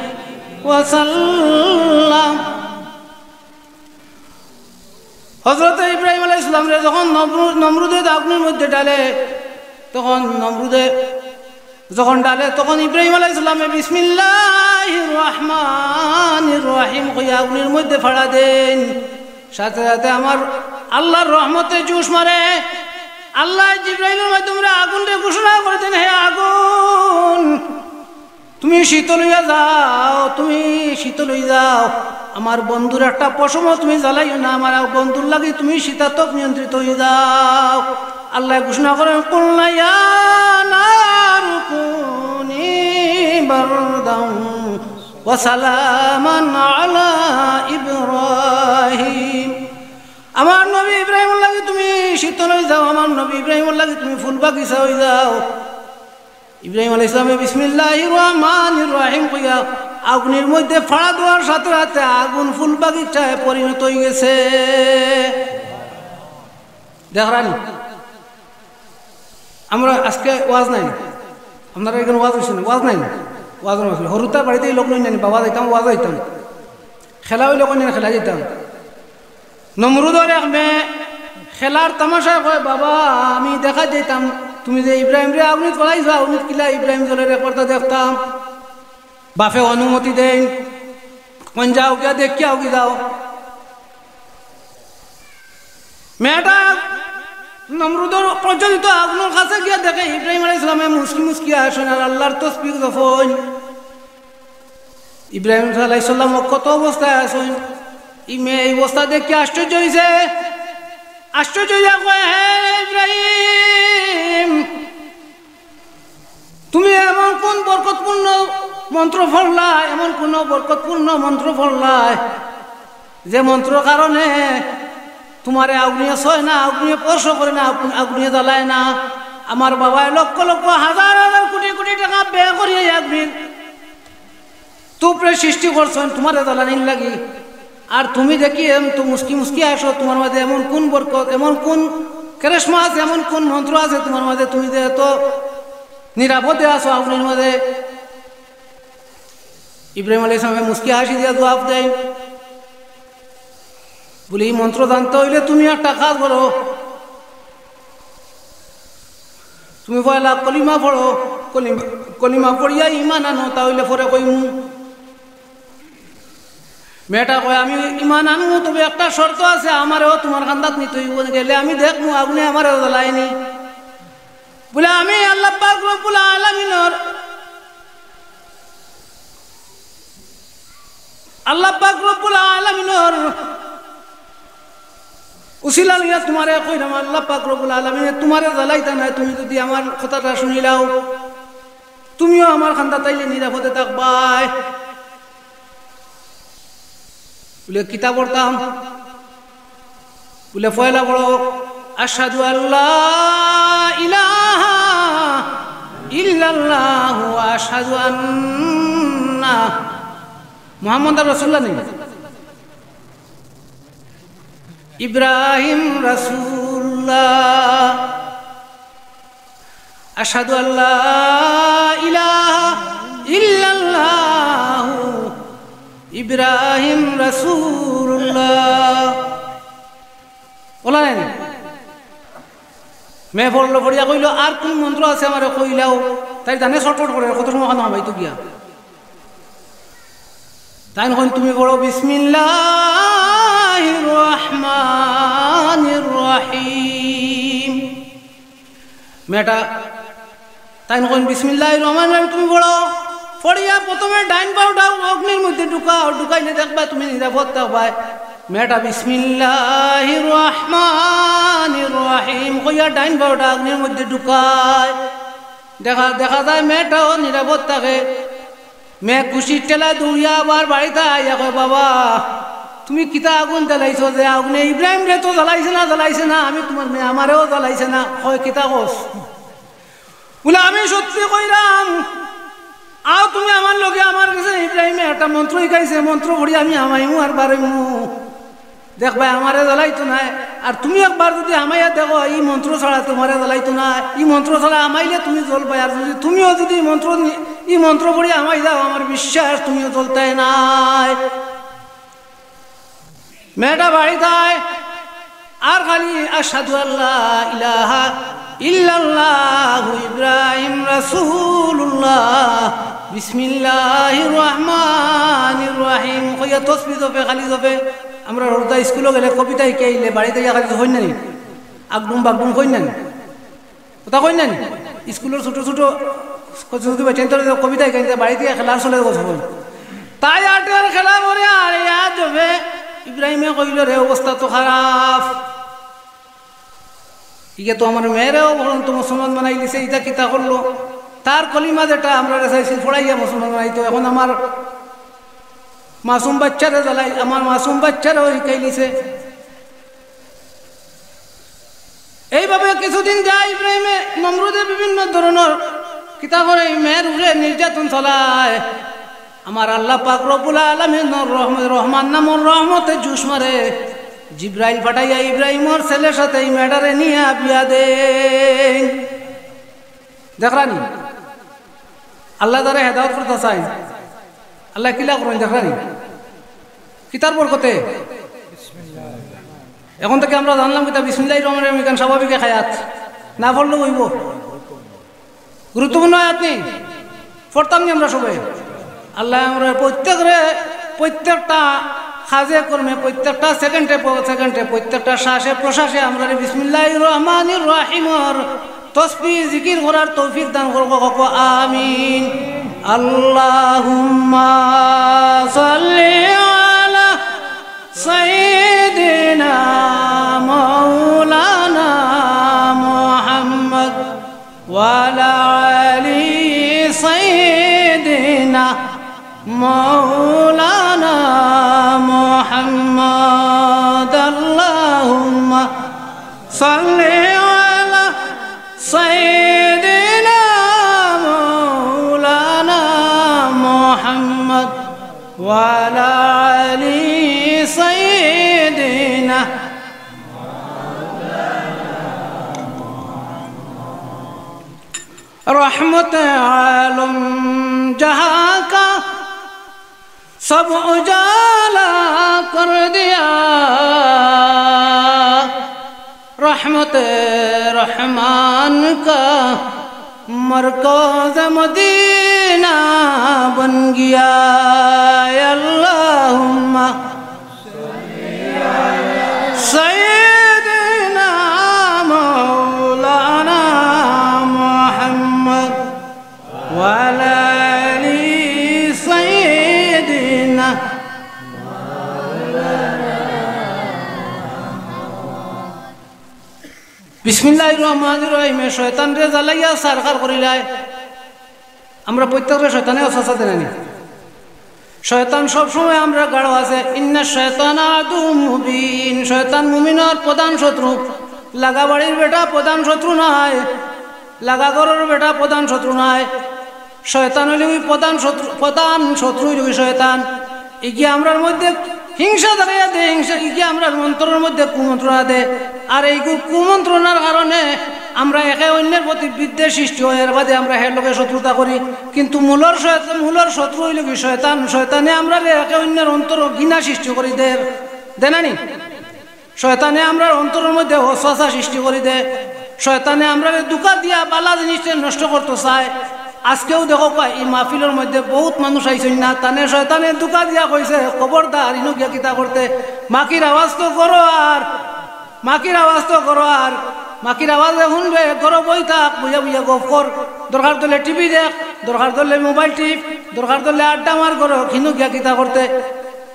ওয়াসাল্লাম। হযরত ইব্রাহিম আলাইহিস সালাম রে যখন নমরুদে আগুনের মধ্যে ডালে, তখন তখন ইব্রাহিম আলাইহিস সালামে বিসমিল্লাহির রহমানির রহিম কইয়া আগুনের মধ্যে ফাড়া দেন। সাথে সাথে আমার আল্লাহর রহমতে জোশ মারে, আল্লাহ জিবরাইলের মাধ্যমে আগুনকে ঘোষণা করে দেন হে আগুন তুমি শীতল হইয়া যাও, তুমি শীতল হয়ে যাও, আমার বন্ধুর একটা পশম তুমি জ্বালাইও না, আমার বন্ধুর লাগি তুমি শীতাতপ নিয়ন্ত্রিত হয়ে যাও। আল্লাহ ঘোষণা করেন কুলনা ইয়া নারু কুনি বারদান ওয়া সালামান আলা ইব্রাহিম। আমার নবী ইব্রাহিমের লাগি তুমি শীতল হয়ে যাও, আমার নবী ইব্রাহিমের লাগি তুমি ফুল বাগিচা হয়ে যাও। ইব্রাহিম আলাইহিস সালাম বিসমিল্লাহির রহমানির রহিম কইয়া আগুনের মধ্যে ফাড়া দেওয়ার সাথে সাথে আগুন ফুল বাগিচায় পরিণত হয়ে গেছে। দেখরানি আমরা আজকে ওয়াজ নাই, আপনারা এখানে ওয়াজ হয়েছে না? ওয়াজ নাই না, ওয়াজ নয়। হরুতার বাড়িতে লোক নই নানি, বাবা যাইতাম, ওয়াজ যাইতাম, খেলা হইলে কোন খেলা যেতাম। নমরুদর এক মেয়ে খেলার তামাশা কয়, বাবা আমি দেখা যেতাম তুমি যে ইব্রাহিম রে আগুনিত ফলাইছো, আগুনিত কিলা ইব্রাহিম জলের রেকর্ডটা দেখতাম। বাপে অনুমতি দেন, কোন যাও গিয়া দেখি আও কি যাও। মেয়েটা নমরুদর প্রজ্বলিত আগুনের কাছে গিয়া দেখে ইব্রাহিম আলাইহিস সালামে মুসকি মুসকি আসেন আর আল্লাহর তসবিহ যখন। ইব্রাহিম আলাইহিস সালাম কত অবস্থায় আসেন, এই মেয়ে এই অবস্থা দেখে আশ্চর্য হয়েছে। আশ্চর্য হইয়া কয়, হে ইব্রাহিম তুমি এমন কোন বরকতপূর্ণ মন্ত্র পড়লাই, এমন কোন বরকতপূর্ণ মন্ত্র পড়লাই যে মন্ত্র কারণে তোমারে আগুনিয়ে ছয় না, আগুনিয়ে স্পর্শ করে না, আগুনিয়ে জ্বালায় না। আমার বাবায় লক্ষ লক্ষ হাজার হাজার কোটি কোটি টাকা ব্যয় করিয়ে আগুন তুপরে সৃষ্টি করছেন তোমারে জ্বালানির লাগি। আর তুমি দেখি তো মুস্কি মুস্কি আসো, তোমার মাঝে এমন কোন বরকত, এমন কোন কেরেশমা আছে, এমন কোন মন্ত্র আছে তোমার মাঝে, তুমি যে এত নিরাপদে আসো আগুনের মাঝে। ইব্রাহিম আলাইহিস সালাম মুস্কি হাসি দিয়া জবাব দেয়, বলি এই মন্ত্র জানতে হইলে তুমি একটা কাজ করো, তুমি পয়লা কলিমা পড়ো, কলিমা পড়িয়া ইমান আনো, তাহলে পরে কইমু। মেয়েটা কয় আমি ইমান আনবো, তবে একটা শর্ত আছে, আমারও তোমার কান্দাত নিতে হইব, গেলে আমি দেখবো আগুনে আমার জ্বালায়নি। বলে আমি আল্লাহ পাক রব্বুল আলামিনের উসিলা লইয়া তোমারে কইরাম, আল্লাহ পাক রব্বুল আলামিন তোমারে জ্বালাইতা নাই, তুমি যদি আমার কথাটা শুনিলাও তুমিও আমার খান্দা তাইলে নিরাপদে থাকবাই। বলে কিতাব পড়তাম, বলে পয়লা পড়ো আশহাদু আল্লাহ ইলাহা ইল্লাল্লাহ ওয়া আশহাদু আন্না মুহাম্মাদুর রাসূলুল্লাহ নেই, ইব্রাহিম রাসূলুল্লাহ, আশহাদু আল্লাহ ইলাহা ইল্লাল্লাহ ইব্রাহিম রাসূলুল্লাহ। বলা নাই মেয়ে পড়লো, পড়িয়া কইল আর কোন মন্ত্র আছে আমার কইলাও, তাই জানে শর্টকট করে কত সময় খানো ভাই তো গিয়া। তাই নখন তুমি পড়ো বিসমিল্লাহির রহমানির রহিম। মেয়েটা তাই নখন বিসমিল্লাহির রহমানির রহিম তুমি পড়ো, পড়িয়া প্রথমে ডাইন পাউটা অগ্নির মধ্যে ঢুকাও, ঢুকাইলে দেখবা তুমি নিরাপদ থাকবা। মেয়েটা বিসমিল্লাহির রহমানির রহিম কইয়া ডাইন পাউটা অগ্নির মধ্যে ঢুকায়, দেখা যায় মেয়েটাও নিরাপদ থাকে। মেয়ে খুশির ঠেলা দৌড়িয়া আবার বাড়িতে আইয়া কয়, বাবা তুমি কিতা আগুন জ্বালাইছো, যে আগুনে ইব্রাহিম রে তো জ্বালাইছে না, আমি তোমার মেয়ে আমারেও জ্বালাইছে না, কয় কিতা কস? বলে আমি সত্যি কইরাম, আও তুমি আমার লগে আমার কাছে ইব্রাহিমে একটা মন্ত্র শিখাইছে, মন্ত্র পড়ি আমি আমাইমু আর বারইমু, দেখবা আমারে জ্বালাইতো না। আর তুমি একবার যদি আমাইয়া দেখো এই মন্ত্র ছাড়া তোমারে জ্বালাইতো না, এই মন্ত্র ছাড়া আমাইলে তুমি জল পাই। আর যদি তুমিও যদি এই মন্ত্র পড়ি আমাই যাও, আমার বিশ্বাস তুমিও জ্বলতে নাই। মেয়েটা বাড়ি যায় আর খালি আশহাদু আল্লাহ ইলাহা ইল্লাল্লাহু ইব্রাহিম রাসূলুল্লাহ বিসমিল্লাহির রহমানির রহিম কইয়া তাসবিহ জপে, খালি জপে। আমরা রোজা স্কুলে গেলে কবিতা শিখাইলে বাড়িতে গিয়ে খালি হই না নি, আগডুম বাগডুম কই না নি, কথা কই না নি। স্কুলের ছোট ছোট কবিতা শিখাইতে বাড়িতে খেলার চলে গেছে, তাই আটের খেলা করে আর ইয়াদ জপে। ইব্রাহিমে কইল রে অবস্থা তো খারাপ, ইকে তো আমার মেয়েরাও বলুন তো মুসলমান বানাই দিছে, ইটা কিতা করলো। তার কলিমা যেটা আমরা চাইছি ফোড়াইয়া মুসলমান বানাইতো, এখন আমার মাসুম বাচ্চারে জ্বালাই, আমার মাসুম বাচ্চারাও শিখাই দিছে। এইভাবে কিছুদিন যায়, ইব্রাহিমে নমরুদে বিভিন্ন ধরনের কিতা করে মেয়ের উপরে নির্যাতন চলায়। আমার আল্লাহ পাক রব্বুল আলামিনের রহমান নামর রহমতে জুস মারে, জিব্রাইল পাঠাইয়া ইব্রাহিমর ছেলের সাথে এই মেয়েটারে নিয়ে বিয়া দেন। দেখরানি আল্লাহ দ্বারা হেদায়ত করতে চাই আল্লাহ কিলা করেন দেখরানি কিতার বরকতে এখন থেকে আমরা জানলাম কিতা বিসমিল্লাহির রহমানির রহিম এখান স্বাভাবিক হায়াত না পড়লেও হইব গুরুত্বপূর্ণ আয়াত নেই পড়তাম নি আমরা সবাই আল্লাহ আমরা প্রত্যেকটা কাজে কর্মে প্রত্যেকটা সেকেন্ডে প্রত্যেকটা শ্বাসে প্রশ্বাসে আমরা বিসমিল্লাহির রহমানির রহিমর তসবিহ জিকির করার তৌফিক দান করব আমিন আল্লাহুম্মা সাল্লি আলা সাইয়্যিদিনা মাওলানা মুহাম্মদ ওয়া আলা আলি সাইয়্যিদিনা মাওলানা মুহাম্মদ আল্লাহুম্মা সাল্লি আলা সাইয়্যিদিনা মাওলানা মুহাম্মদ ওয়া আলা আলি সাইয়্যিদিনা रहमत आलम जहाँ का सब उजाला कर दिया रहमत रहमान का मरकज़ मदीना बन गया अल्लाहुम्मा सय्यदना मौलाना मुहम्मद वाला अली सय्यदना বিসমিল্লাহির রহমানির রহিম শয়তান রে জ্বালাইয়া সারকার করিলাই আমরা প্রত্যেকটা শয়তানে অসসা দেনানি শয়তান সব সময় আমরা গাঢ় আছে ইন্না শায়তানা আদুম মুবিন শয়তান মুমিনের প্রধান শত্রু লাগা বাড়ির বেটা প্রধান শত্রু নয় লাগা ঘরের বেটা প্রধান শত্রু নয় শয়তান হইলে ওই প্রধান শত্রু হইলে শয়তান এগিয়ে আমরার মধ্যে হিংসা দাঁড়াইয়া দে হিংসা এগিয়ে আমরার মন্ত্রের মধ্যে কুমন্ত্রণা দে আর এই কুমন্ত্রণার কারণে আমরা একে অন্যের প্রতি বিদ্বেষ সৃষ্টি হয় এর বাদে আমরা হের লোকের শত্রুতা করি কিন্তু মূলর শত্রু হইল কি শয়তান শয়তানে আমরা একে অন্যের অন্তর ঘৃণা সৃষ্টি করি দেনানি শয়তানে আমরা অন্তরের মধ্যে হসা সৃষ্টি করি দে শয়তানে আমরা দুকা দিয়া বালা জিনিসটা নষ্ট করতে চায় আজকেও দেখো এই মাহফিলের মধ্যে বহুত মানুষ আইছেন না তানে শয়তানে দুকা দিয়া কইছে খবরদার ইনো গিয়া কিতা করতে মাকির আওয়াজ তো করো আর মাকির আওয়াজ শুনবে ঘর বই থাক বুঝা বুঝা গপ কর দরকার ধরলে টিভি দেখ দরকার ধরলে মোবাইল টিপ দরকার ধরলে আড্ডা মার করো কিনো গিয়া কিতা করতে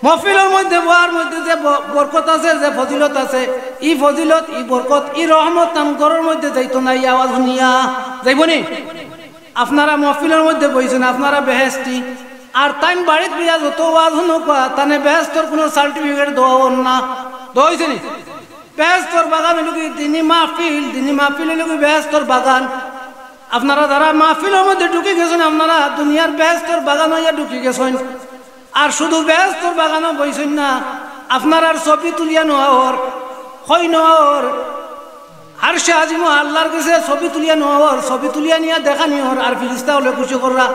মহফিলের মধ্যে বহার মধ্যে যে বরকত আছে যে ফজিলত আছে ই ফজিলত ই বরকত ই রহমত তাম ঘরের মধ্যে যাইতো না ই আওয়াজ শুনিয়া যাইবনি আপনারা মহফিলের মধ্যে বইছেন আপনারা বেহেস্তি আর তাইন বাড়িত বিয়া যত আওয়াজ শুনুকা তানে বেহেস্তর কোনো সার্টিফিকেট দেওয়া না দইছে নি বেহেস্তর বাগান হইল কি দিনী মাহফিল হইল কি বেহেস্তর বাগান আপনারা যারা মাহফিলের মধ্যে ঢুকে গেছেন আপনারা দুনিয়ার বেহেস্তর বাগান হইয়া ঢুকে গেছেন আর শুধু বেহেস্তর বাগানও বইছেন না আপনার আর ছবি তুলিয়া নোয়ার হই নোয়ার আর সে আজিম আল্লাহর কাছে ছবি তুলিয়া নোয়ার ছবি তুলিয়া নিয়ে দেখা নিওর আর ফিরিস্তা হলে খুশি কররা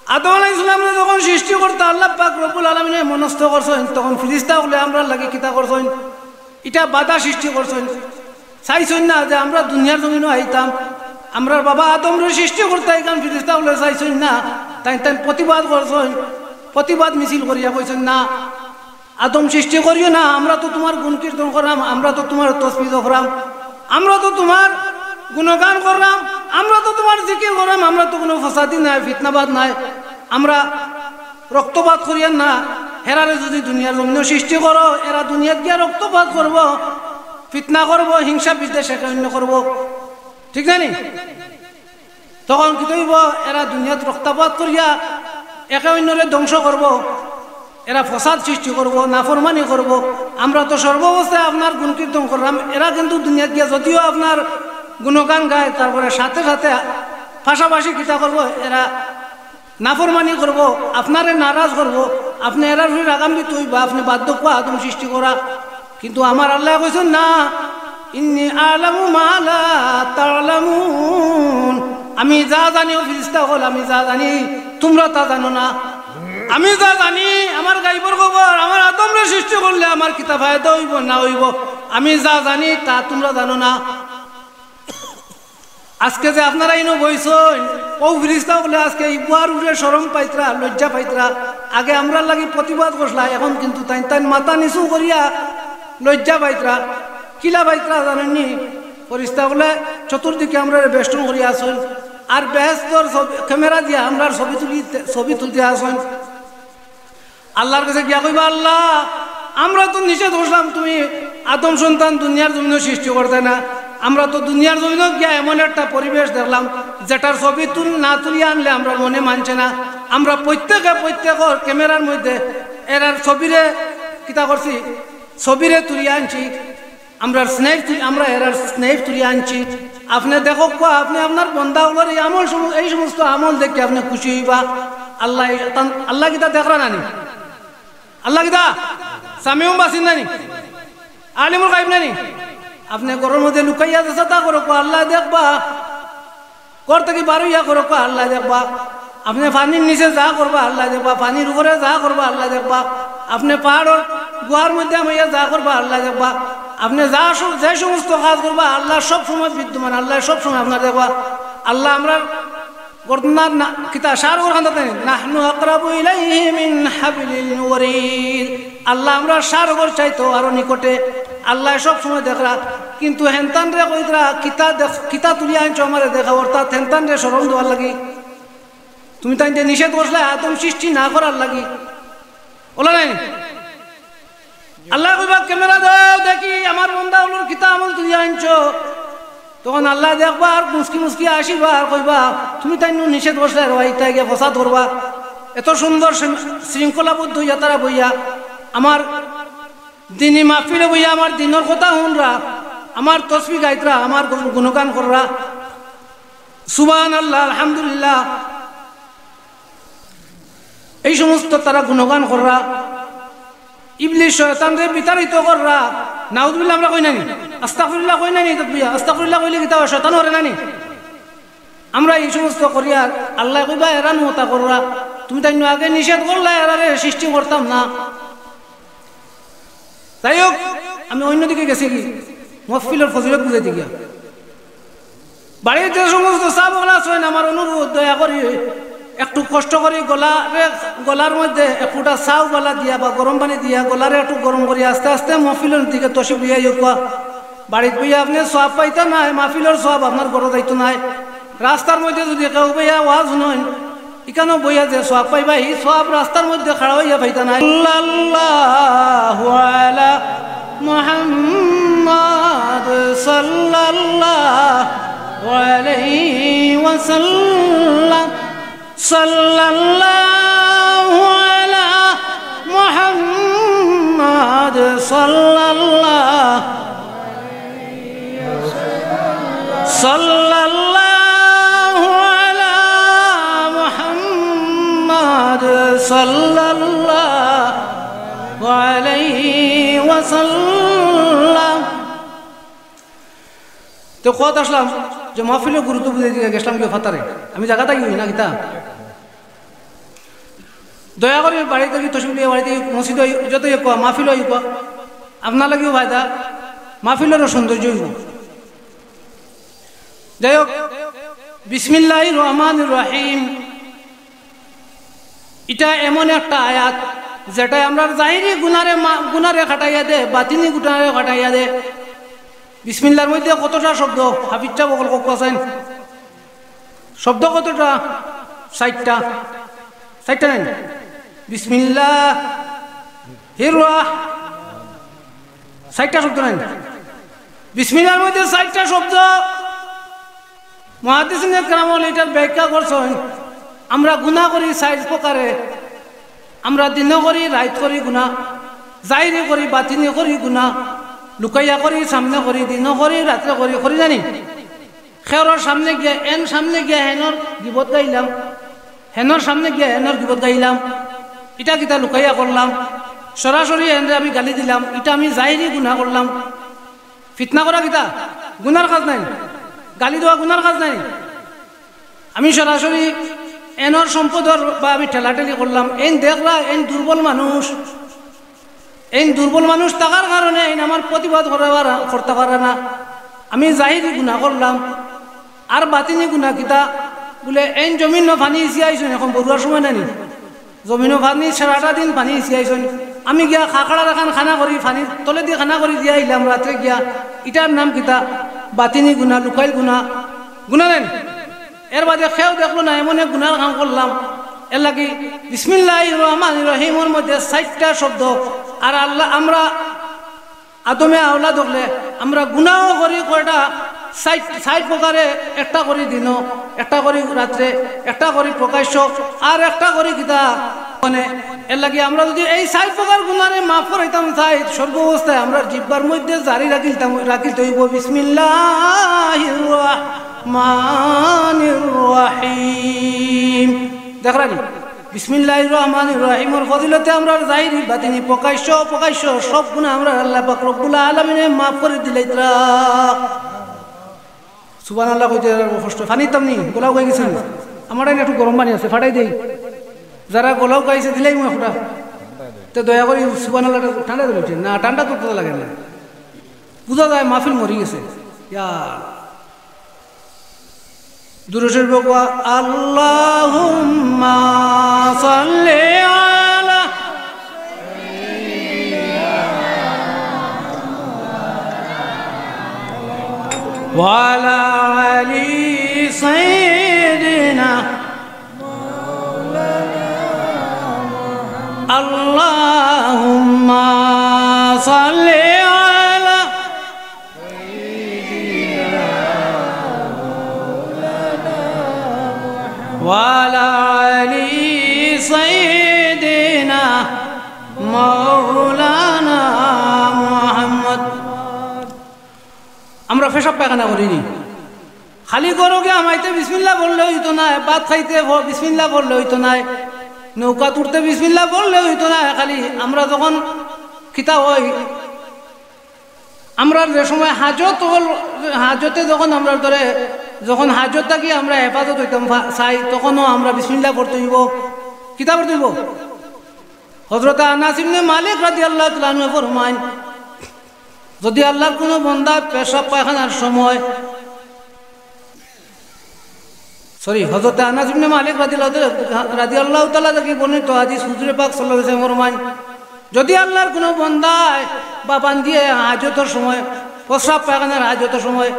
আদম আলাইহিস সালামকে যখন সৃষ্টি করতে আল্লাহ পাক রব্বুল আলামিনে মনস্থ করছেন তখন ফিরিস্তা হলে আমরা লাগে কিতা করছেন এটা বাধা সৃষ্টি করছেন চাইছেন না যে আমরা দুনিয়ার জমিনও আইতাম আমরা বাবা আদমরে সৃষ্টি করতে আইতাম ফিরিস্তা হলে চাইছেন না তাই প্রতিবাদ করছেন প্রতিবাদ মিছিল করিয়া কইছেন না আদম সৃষ্টি করিও না আমরা তো তোমার গুণ কীর্তন করলাম আমরা তো তোমার তসবিহ করলাম আমরা তো তোমার গুণগান করলাম আমরা তো তোমার জিকির করলাম আমরা তো কোনো ফসাদি নাই ফিতনাবাদ নাই আমরা রক্তপাত করিয়ান না হেরারে যদি দুনিয়ার জমিন সৃষ্টি করো এরা দুনিয়াত গিয়া রক্তপাত করব ফিতনা করব হিংসা বিদ্বেষ অন্য করব ঠিক জানি তখন কি হইব এরা দুনিয়াত রক্তপাত করিয়া একে অন্যরে ধ্বংস করব এরা ফসাদ সৃষ্টি করব নাফরমানি করব আমরা তো সর্বাবস্থায় আপনার গুণ কীর্তন করলাম এরা কিন্তু দুনিয়াত গিয়া যদিও আপনার গুণগান গায় তারপরে সাথে সাথে পাশাপাশি কিতা করব এরা নাফরমানি করব আপনারে নারাজ করব আপনি এরার আগামী তুই বা আপনি বাধ্য কোয়া আদম সৃষ্টি করা কিন্তু আমার আল্লাহ কইছেন না ইন্নী আলামু মা লা তা'লামুন আমি যা জানি ও ফিরিস্তা হল আমি যা জানি তোমরা তা জানো না। আমি যা জানি আমার গাইবর খবর, আমার আদমরা সৃষ্টি করলে আমার কিতা ফায়দা হইব না হইব, আমি যা জানি তা তোমরা জানো না। আজকে যে আপনারা ইনো বইছেন ও ফিরিস্তা বলে আজকে ইবুয়ার উপরে শরম পাইতরা, লজ্জা পাইতরা। আগে আমরা লাগি প্রতিবাদ করলা, এখন কিন্তু তাই তাই মাথা নিচু করিয়া লজ্জা পাইতরা। কিলা পাইতরা জানেননি? ফিরিস্তা বলে চতুর্দিকে আমরা বেষ্টন করিয়া আসেন আর বেহেশতর ক্যামেরা দিয়া আমরা ছবি তুলতে আসেন। আল্লাহর কাছে গিয়া কইবা, আল্লাহ আমরা তো নিষেধ করলাম তুমি আদম সন্তান দুনিয়ার জমিন সৃষ্টি করতে না, আমরা তো দুনিয়ার জমিন গিয়া এমন একটা পরিবেশ দেখলাম যেটার ছবি না তুলিয়া আনলে আমরা মনে মানছে না। আমরা প্রত্যেকের ক্যামেরার মধ্যে এরার ছবিরে কিতা করছি, ছবিরে তুলিয়া আনছি, আমরা এরার স্নেহ তুলিয়া আনছি। আপনি দেখো আপনি আপনার বন্দাগুলোর এই সমস্ত আমল দেখে আপনি খুশি হইবা। আল্লাহ কিতা দেখরা নানি, আল্লাহ কিতা সামিউম বাসিন নানি, আলিমুল গায়ব নানি। আপনি ঘরের মধ্যে লুকাইয়া চেষ্টা করো, আল্লাহ দেখবা। ঘর থেকে বারুইয়া করো, আল্লাহ দেখবা। আপনি পানির নিচে যা করবা আল্লাহ দেখবা, পানির উপরে যা করবা আল্লাহ দেখবা। আপনি পাহাড়ের গুহার মধ্যে আমাইয়া যা করবা আল্লাহ দেখবা। আপনি যে সমস্ত কাজ করবা আল্লাহ সব সময় বিদ্যমান, আল্লাহ সব সময় আপনার দেখবা। আল্লাহ আমরা বর্তমান কিতা সার খান্দাতে নাহনু আকরাবু ইলাইহি মিন হাবলিল ওয়ারিদ। আল্লাহ আমরা সারগর চাইতো আরো নিকটে, আল্লাহ সব সময় দেখরা। কিন্তু হেনতান রে কইতরা কিতা তুলিয়া আনছো আমারে দেখা, অর্থাৎ হেনতান রে শরম দেওয়ার লাগি, তুমি তাই নিষেধ করলে আদম সৃষ্টি না করার লাগি ওলা নাই। আল্লাহ কইবা ক্যামেরা দাও দেখি আমার বন্দা ওর কিতা আমল তুলিয়া আনছো। তখন আল্লাহ দেখবা আর মুসকি আসিবা আর কইবা তুমি তাই নিষেধ করলে তাই গিয়ে ফসাদ করবা। এত সুন্দর শৃঙ্খলাবদ্ধ হইয়া তারা বইয়া আমার দিনী মাহফিলে বইয়া আমার দিনের কথা শুনরা, আমার তসবি গাইতরা, আমার গুণগান কররা, সুবহানাল্লাহ আলহামদুলিল্লাহ এই সমস্ত তারা গুণগান কররা। ইবলিস শয়তানরে বিতাড়িত কররা। নাউযুবিল্লাহ আমরা কই নানি, আস্তাগফিরুল্লাহ কই নানি, আস্তাগফিরুল্লাহ কইলে কি তা শয়তান হরে নানি? আমরা এই সমস্ত করিয়া আল্লাহ কইবা এরান মতা কররা, তুমি তাই আগে নিষেধ করলা এরারে সৃষ্টি করতাম না। তাই হোক আমি অন্যদিকে গেছি কি মহফিলের ফজিলত বুঝাইতে গিয়া বাড়ির যে সমস্ত চাবলা আছেন আমার অনুরোধ দয়া করি একটু কষ্ট করে গলার মধ্যে একটা চাউ গলা দিয়া বা গরম পানি দিয়া গলারে একটু গরম করি আস্তে আস্তে মহফিলের দিকে তসি বইয়া ইউকা। বাড়িতে বইয়া আপনি সব পাইতে নাই, মাহফিলের সব আপনার ঘরে যাইতো নাই। রাস্তার মধ্যে যদি কেউ বইয়া ওয়াজ শুনেন এখানেও বইয়া যে সব পাইবা এই সব রাস্তার মধ্যে খাড়া হইয়া পাইতা নাই। সাল্লাল্লাহু আলা মুহাম্মাদ সাল্লাল্লাহু আলাইহি ওয়াসাল্লাম, সাল্লাল্লাহু আলা মুহাম্মাদ সাল্লাল্লাহু সাল্লাল্লাহু আলা মুহাম্মাদ সাল্লাল্লাহু আলাইহি ওয়াসাল্লাম। তো কত আসলাম যে মাহফিলের গুরুত্ব বুঝে দিয়ে গেছিলাম কি ফাতারে আমি জায়গাটা কি না কিতা দয়া করে বাড়িতে কি তসবিহ বাড়িতে মসজিদ যত মাহফিল হইব আপনার লাগেও ফায়দা, মাহফিলেরও সৌন্দর্য হইব। যাই হোক বিসমিল্লাহির রহমানির রহিম এটা এমন একটা আয়াত যেটা আমরা জাহিরি গুনারে খাটাইয়া দে, বাতিনি গুনারে খাটাইয়া দে। বিসমিল্লার মধ্যে কতটা শব্দ হাফিজটা বকল কছেন শব্দ কতটা? 60টা নাই? বিসমিল্লাহ হির 60টা শব্দ নাই? বিসমিল্লার মধ্যে 60টা শব্দ। মুহাদ্দিসিনে কেরামল এটার ব্যাখ্যা করছেন আমরা গুনাহ করি 4 প্রকারে। আমরা দিন করি রাত করি গুনাহ, জাহিরি করি বাতিনি করি গুনাহ, লুকাইয়া করি সামনে করি, দিন করি রাত্রে করি জানি। খেয়র সামনে গিয়া সামনে গিয়া হেনর গিবত গাইলাম, হেনর সামনে গিয়া হেনর গিবত গাইলাম, এটা কিতা লুকাইয়া করলাম। সরাসরি হেনরে আমি গালি দিলাম, এটা আমি জাহিরি গুনাহ করলাম। ফিতনা করা কিতা গুনার কাজ নাই, গালি দেওয়া গুনার কাজ নাই। আমি সরাসরি এনর সম্পদর বা আমি ঠেলাঠেলি করলাম, এন দেখলা এন দুর্বল মানুষ থাকার কারণে এন আমার প্রতিবাদ করতে পারে না। আমি জাহিরি গুণা করলাম আর বাতিনি গুণা কিতা বলে এন জমিন পানি ইসিয়াইছেন, এখন বড়ুয়ার সময় নানি জমিনও পানি সারাটা দিন পানি ইসিয়াইছেন। আমি গিয়া খাকড়ার এখন খানা করি পানির তলে দিয়ে খানা করি দিয়া আইলাম রাত্রে গিয়া, ইটার নাম কিতা বাতিনি গুণা, লুকাইল গুণা দেন। এর বাদে খেয়েও দেখলো না এমন এক গুনার কাম করলাম। এর লাগি বিসমিল্লাহির রহমানির রহিমের মধ্যে 60টা শব্দ। আর আল্লাহ আমরা আদমে আওলাদ হলে আমরা গুনাও করি কয়টা 60 প্রকারে, একটা করি দিন, একটা করি রাত্রে, একটা করি প্রকাশ্য, আর একটা করি কিতা মানে। এর লাগি আমরা যদি এই 60 প্রকার গুনারে মাফ করাইতাম চাই সর্বাবস্থায় আমরা জিহ্বার মধ্যে জারি রাখিতে হইব বিসমিল্লাহির রহমানির রহিম। দেখরানি বিসমিল্লাহির রহমানির রহিমের ফজিলতে আমরা জাহিরি বাতিনি প্রকাশ্য সব গুনাহ আমরা আল্লাহ পাক রব্বুল আলামিনে মাফ করে দিলাইতরা। সুবহানাল্লাহ কইতে কষ্ট পানি তামনি গোলাও গাই গেছেন। আমার একটু গরম পানি আছে ফাটাই দেই, যারা গোলাও গাইছে দিলাই মই ফুটা তো দয়া করে সুবহানাল্লাহ ঠান্ডা ধরেছে না, ঠান্ডা তো লাগে না, বুঝা যায় মাহফিল মরি গেছে। ইয়া দুরূদের বকওয়া আল্লাহুম্মা সাল্লি আলা ওয়া আলা আলি সাইয়্যিদিনা আল্লাহুম্মা সাল্লি ওয়ালা আলি সাইয়্যিদিনা মাওলানা মুহাম্মদ। আমরা পেশাব পায়খানা করিনি, খালি গরগে আমাইতে বিসমিল্লাহ বললে হইতো না, ভাত খাইতে বিসমিল্লাহ বললে হইতো না, নৌকা তুলতে বিসমিল্লাহ বললে হইতো না। খালি আমরা যখন খিতা হই, আমরা যে সময় হাজতে যখন আমরা ধরে যখন হাজত থাকি আমরা হেফাজত হইতাম চাই, তখনও আমরা বিসমিল্লাহ পড়তে হইব। কিতা পড়তে হইব? হযরত আনাস ইবনে মালিক রাদিয়াল্লাহু তাআলা আনহু ফরমান, যদি আল্লাহর কোনো বান্দা পেশাব পায়খানার সময় হযরত আনাস ইবনে মালিক রাদিয়াল্লাহু তাআলা থেকে বর্ণিত হাদিস, হুজুর পাক সাল্লাল্লাহু আলাইহি ওয়াসাল্লাম ফরমান, যদি আল্লাহর কোনো বান্দা বা বান্দিয়ে হাজতের সময় পেশাব পায়খানার হাজতের সময়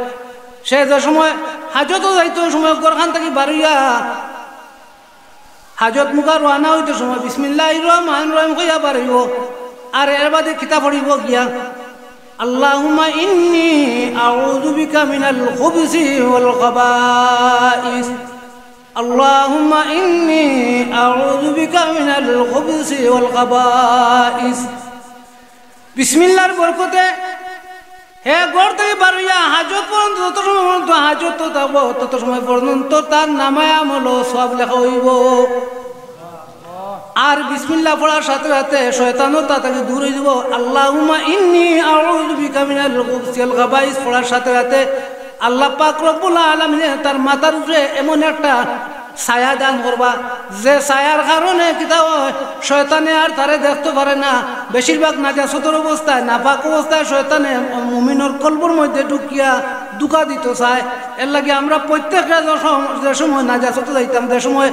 সে যে সময় হাজত যাইতো সময় ঘরখান থেকে বাড়িয়া হাজত মুখা রানা হইতে সময় বিসমিল্লাহির রহমানির রহিম কইয়া বাড়িব। আর এর বাদে কিতাব পড়িব গিয়া আল্লাহুম্মা ইন্নী আউযু বিকা মিনাল খুবসি ওয়াল খাবাইস, আল্লাহুম্মা ইন্নী আউযু বিকা মিনাল খুবসি ওয়াল খাবাইস। বিসমিল্লাহর বরকতে হে ঘর থেকে বাড়িয়া হাজত পর্যন্ত যত সময় পর্যন্ত হাজত থাকবো তত সময় পর্যন্ত তার নামায় আমল সব লেখা হইব। আর বিসমিল্লাহ পড়ার সাথে সাথে শয়তানও তা থেকে দূর হয়ে যাব। আল্লাহুম্মা ইন্নী আউযু বিকা মিনাল খুবসি ওয়াল খাবাইস পড়ার সাথে সাথে আল্লাহ পাক রব্বুল আলামিন তার মাথার উপরে এমন একটা ছায়া দান করবা, যে ছায়ার কারণে কিতা হয় শয়তানে আর তারে দেখতে পারে না। বেশিরভাগ নাজাসতের অবস্থায় নাপাক অবস্থায় শয়তানে মুমিনের কলবের মধ্যে ঢুকিয়া দুকা দিতে চায়। এর লাগে আমরা প্রত্যেকটা যে সময় নাজাসতে যাইতাম, যে সময়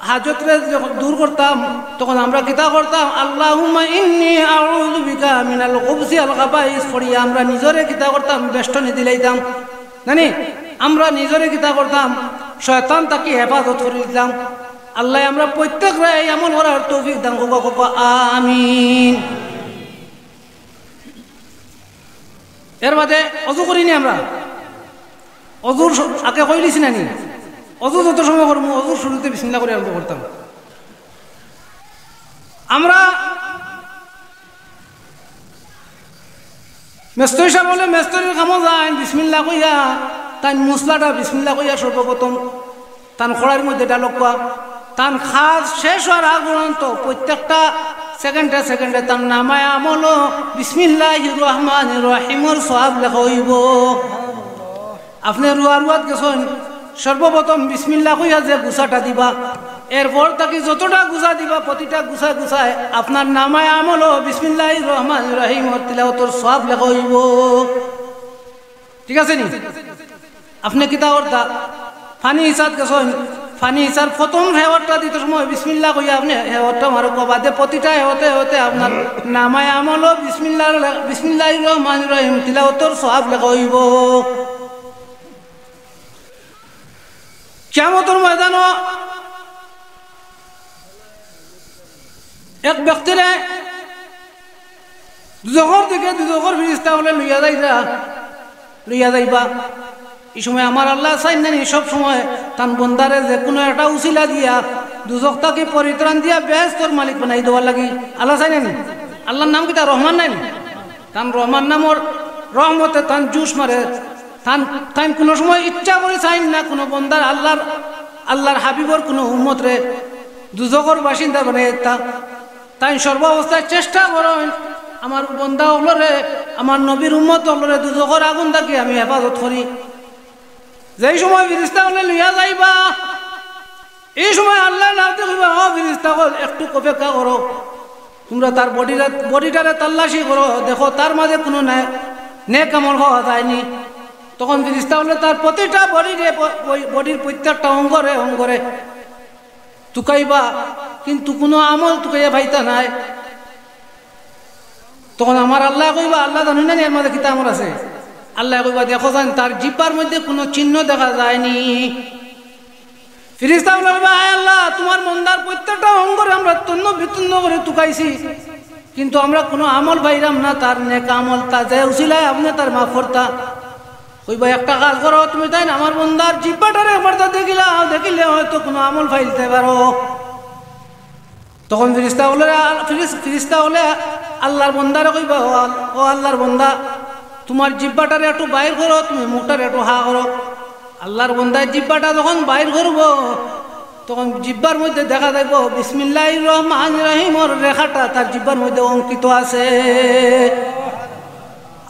হাজতরে যখন দূর করতাম তখন আমরা কিতা করতাম আল্লাহুম্মা ইন্নী আউযু বিকা মিনাল খুবসি ওয়াল খাবাইস পড়িয়া আমরা নিজরে কিতা করতাম বেষ্টনী দিলাইতাম জানি, আমরা নিজরে কিতা করতাম শয়তান তাকে হেফাজত করে দিতাম। আল্লাহ আমরা প্রত্যেকরা এই আমল করার তৌফিক দান করুক, আমিন। এর বাদে অজু করিনি আমরা, অজুর আগে কইলিছি নানি, অজু যত সময় করবো অজুর শুরুতে বিসমিল্লাহ করে আরম্ভ করতাম। আমরা মেস্তরি সাহেব বলে মেস্তরির কামো যায় বিসমিল্লাহ কইয়া তাই মশলাটা বিসমিল্লাহ কইয়া সর্বপ্রথম তান খড়ার মধ্যে ডালক কোয়া, তান খাস শেষ হওয়ার আগ পর্যন্ত প্রত্যেকটা সেকেন্ডে তার নামায় আমল বিসমিল্লাহির রহমানির রহিমের সওয়াব লেখা হইব। আপনি রুয়াত গেছেন সর্বপ্রথম বিসমিল্লাহ কইয়া যে গুছাটা দিবা, এরপর তাকে যতটা গুছা দিবা প্রতিটা গুছায় আপনার নামায় আমল বিসমিল্লাহির রহমানির রহিম তিলাওয়াতের সওয়াব লেখা হইব। ঠিক আছে নি? আপনি কিতা করতা ফানি হিসাব গেছেন, ফানি হিসাব প্রথম হেওয়ারটা দিতে সময় বিসমিল্লাহ কইয়া আপনি হেওয়ারটা মারো বাদে প্রতিটা হতে আপনার নামায় আমল বিসমিল্লাহির রহমানির রহিম তিলাওয়াতের সওয়াব লেখা হইব। কিয়ামতের ময়দানে এক ব্যক্তিরে দুজখর দিকে দুজখর ফিরিস্তা বলে লইয়া যাইবা। এই সময় আমার আল্লাহ চাই না সব সময় তান বন্দারে যে কোনো একটা উসিলা দিয়া দুজখটাকে পরিত্রাণ দিয়া বেহেশতের মালিক বানাই দেওয়ার লাগি আল্লাহ চাই না। আল্লাহর নাম কি তার রহমান নাই? তান রহমান নামর রহমতে তান জুস মারে, তান কোনো সময় ইচ্ছা করে চাইন না কোনো বন্দার আল্লাহর হাবিবর কোনো উম্মত রে দুজখর বাসিন্দা বানাই তাই সর্ব অবস্থায় চেষ্টা করেন আমার বন্দা হলরে আমার নবীর উম্মত হলরে দুজখর আগুন থাকি আমি হেফাজত করি। যেই সময় ফিরিস্তা হলে লইয়া যাইবা এই সময় আল্লাহ নামতে কইবা, ও ফিরিস্তা হল একটু অপেক্ষা করো, তোমরা তার বডিটারে তাল্লাশি করো, দেখো তার মাঝে কোনো নেক আমল হওয়া যায়নি। তখন ফিরিস্তা হলে তার প্রতিটা বডির প্রত্যেকটা অঙ্গরে তুকাইবা, কিন্তু কোনো আমল তুকাইয়া ভাইতা নাই। তখন আমার আল্লাহ কইবা, আল্লাহ জানি না এর মধ্যে কিতা আমল আছে? আল্লাহ কইবা, দেখো জান তার জিব্বার মধ্যে কোনো চিহ্ন দেখা যায়নি। ফিরিস্তা বলবে, আয় আল্লাহ তোমার মন্দার প্রত্যেকটা অঙ্গরে আমরা তন্ন বিতন্ন করে তুকাইছি, কিন্তু আমরা কোনো আমল পাইলাম না তার নেক আমল, তা যে উসিলায় আপনি তার মাফ করতা। কইবা একটা কাজ করো তুমি, তাই না আমার বন্দার জিব্বাটারে একবার দেখিলে হয়তো কোনো আমল ফাইলতে পারো। তখন ফিরিস্তা হলে আল্লাহর বন্দারে কইবা, ও আল্লাহর বন্দা তোমার জিব্বাটারে একটু বাইর করো, তুমি মুখটারে একটু হা করো। আল্লাহর বন্দার জিব্বাটা যখন বাইর করবো তখন জিব্বার মধ্যে দেখা যাইব বিসমিল্লাহির রহমানির রহিমর রেখাটা তার জিব্বার মধ্যে অঙ্কিত আছে।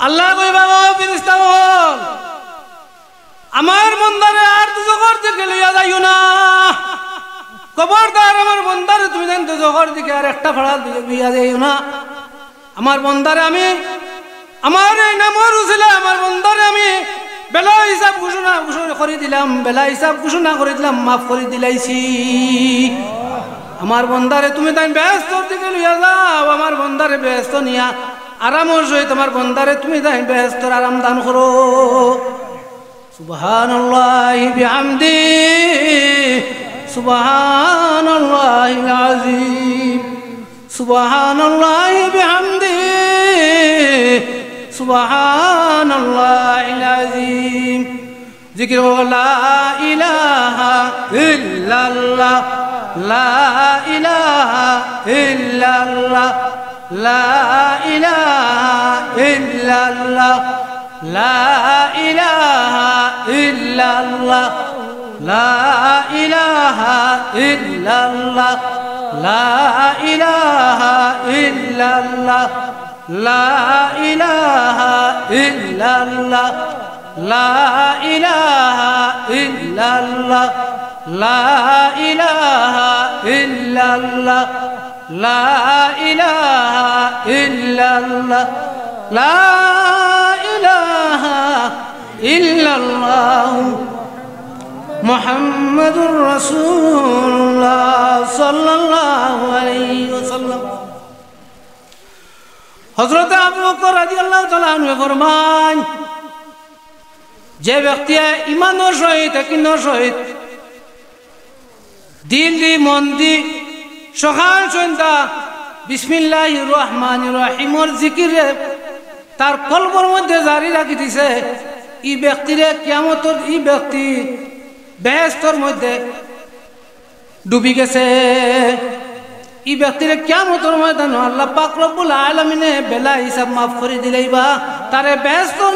আল্লাহ কইবা, ও ফিরিস্তা বল আমার বন্দারে আর দুজখর দিকে লইয়া যাইও না, খবরদার আমার বন্দারে তুমি জান দুজখর দিকে আর একটা ফাড়া লইয়া যাইও না। আমার বন্দারে আমি আমার এই নামর উসিলা আমার বন্দারে আমি বেলা হিসাব ঘোষণা করে দিলাম, মাফ করে দিলাইছি। আমার বন্দারে তুমি তাই বেহেশতের দিকে লইয়া যাও, আমার বন্দারে বেহেশত নিয়া আরামর সহিত আমার বন্দারে তুমি তাই বেহেশতের আরাম দান করো। সুবহানাল্লাহি বিহামদিহি সুবহানাল্লাহিল আযীম সুবহানাল্লাহি বিহামদিহি সুবহানাল্লাহিল আযীম। জিকির লা ইলাহা ইল্লাল্লাহ লা ইলাহা ইল্লাল্লাহ লা ইলাহা ইল্লাল্লাহ লা ইলাহা ইল্লাল্লাহ লা ইলাহা ইল্লাল্লাহ লা ইলাহা ইল্লাল্লাহ লা ইলাহা ইল্লাল্লাহ লা ইলাহা ইল্লাল্লাহ লা ইলাহা ইল্লাল্লাহ লা ইলাহা ইল্লাল্লাহ লা ইলাহা ইল্লাল্লাহ মুহাম্মাদুর রাসূলুল্লাহ সাল্লাল্লাহু আলাইহি ওয়াসাল্লাম। হযরত আবু বকর রাদিয়াল্লাহু তাআলা আনহু ফরমান, যে ব্যক্তি ঈমানের সহিত কিন্নর সহিত দিল দি মন দি সকাল সন্ধ্যা বিসমিল্লাহির রহমানির রহিমর জিকিরে তার কলবর মধ্যে জারি রাখি দিছে, এই ব্যক্তিরে কিয়ামতের এই ব্যক্তি বেহেশতের মধ্যে ডুবি গেছে। এই ব্যক্তিরে কিয়ামতের ময়দানে আল্লাহ পাক রব্বুল আলামিনে বেলা হিসাব মাফ করে দিলেইবা, তারে বেহেশতের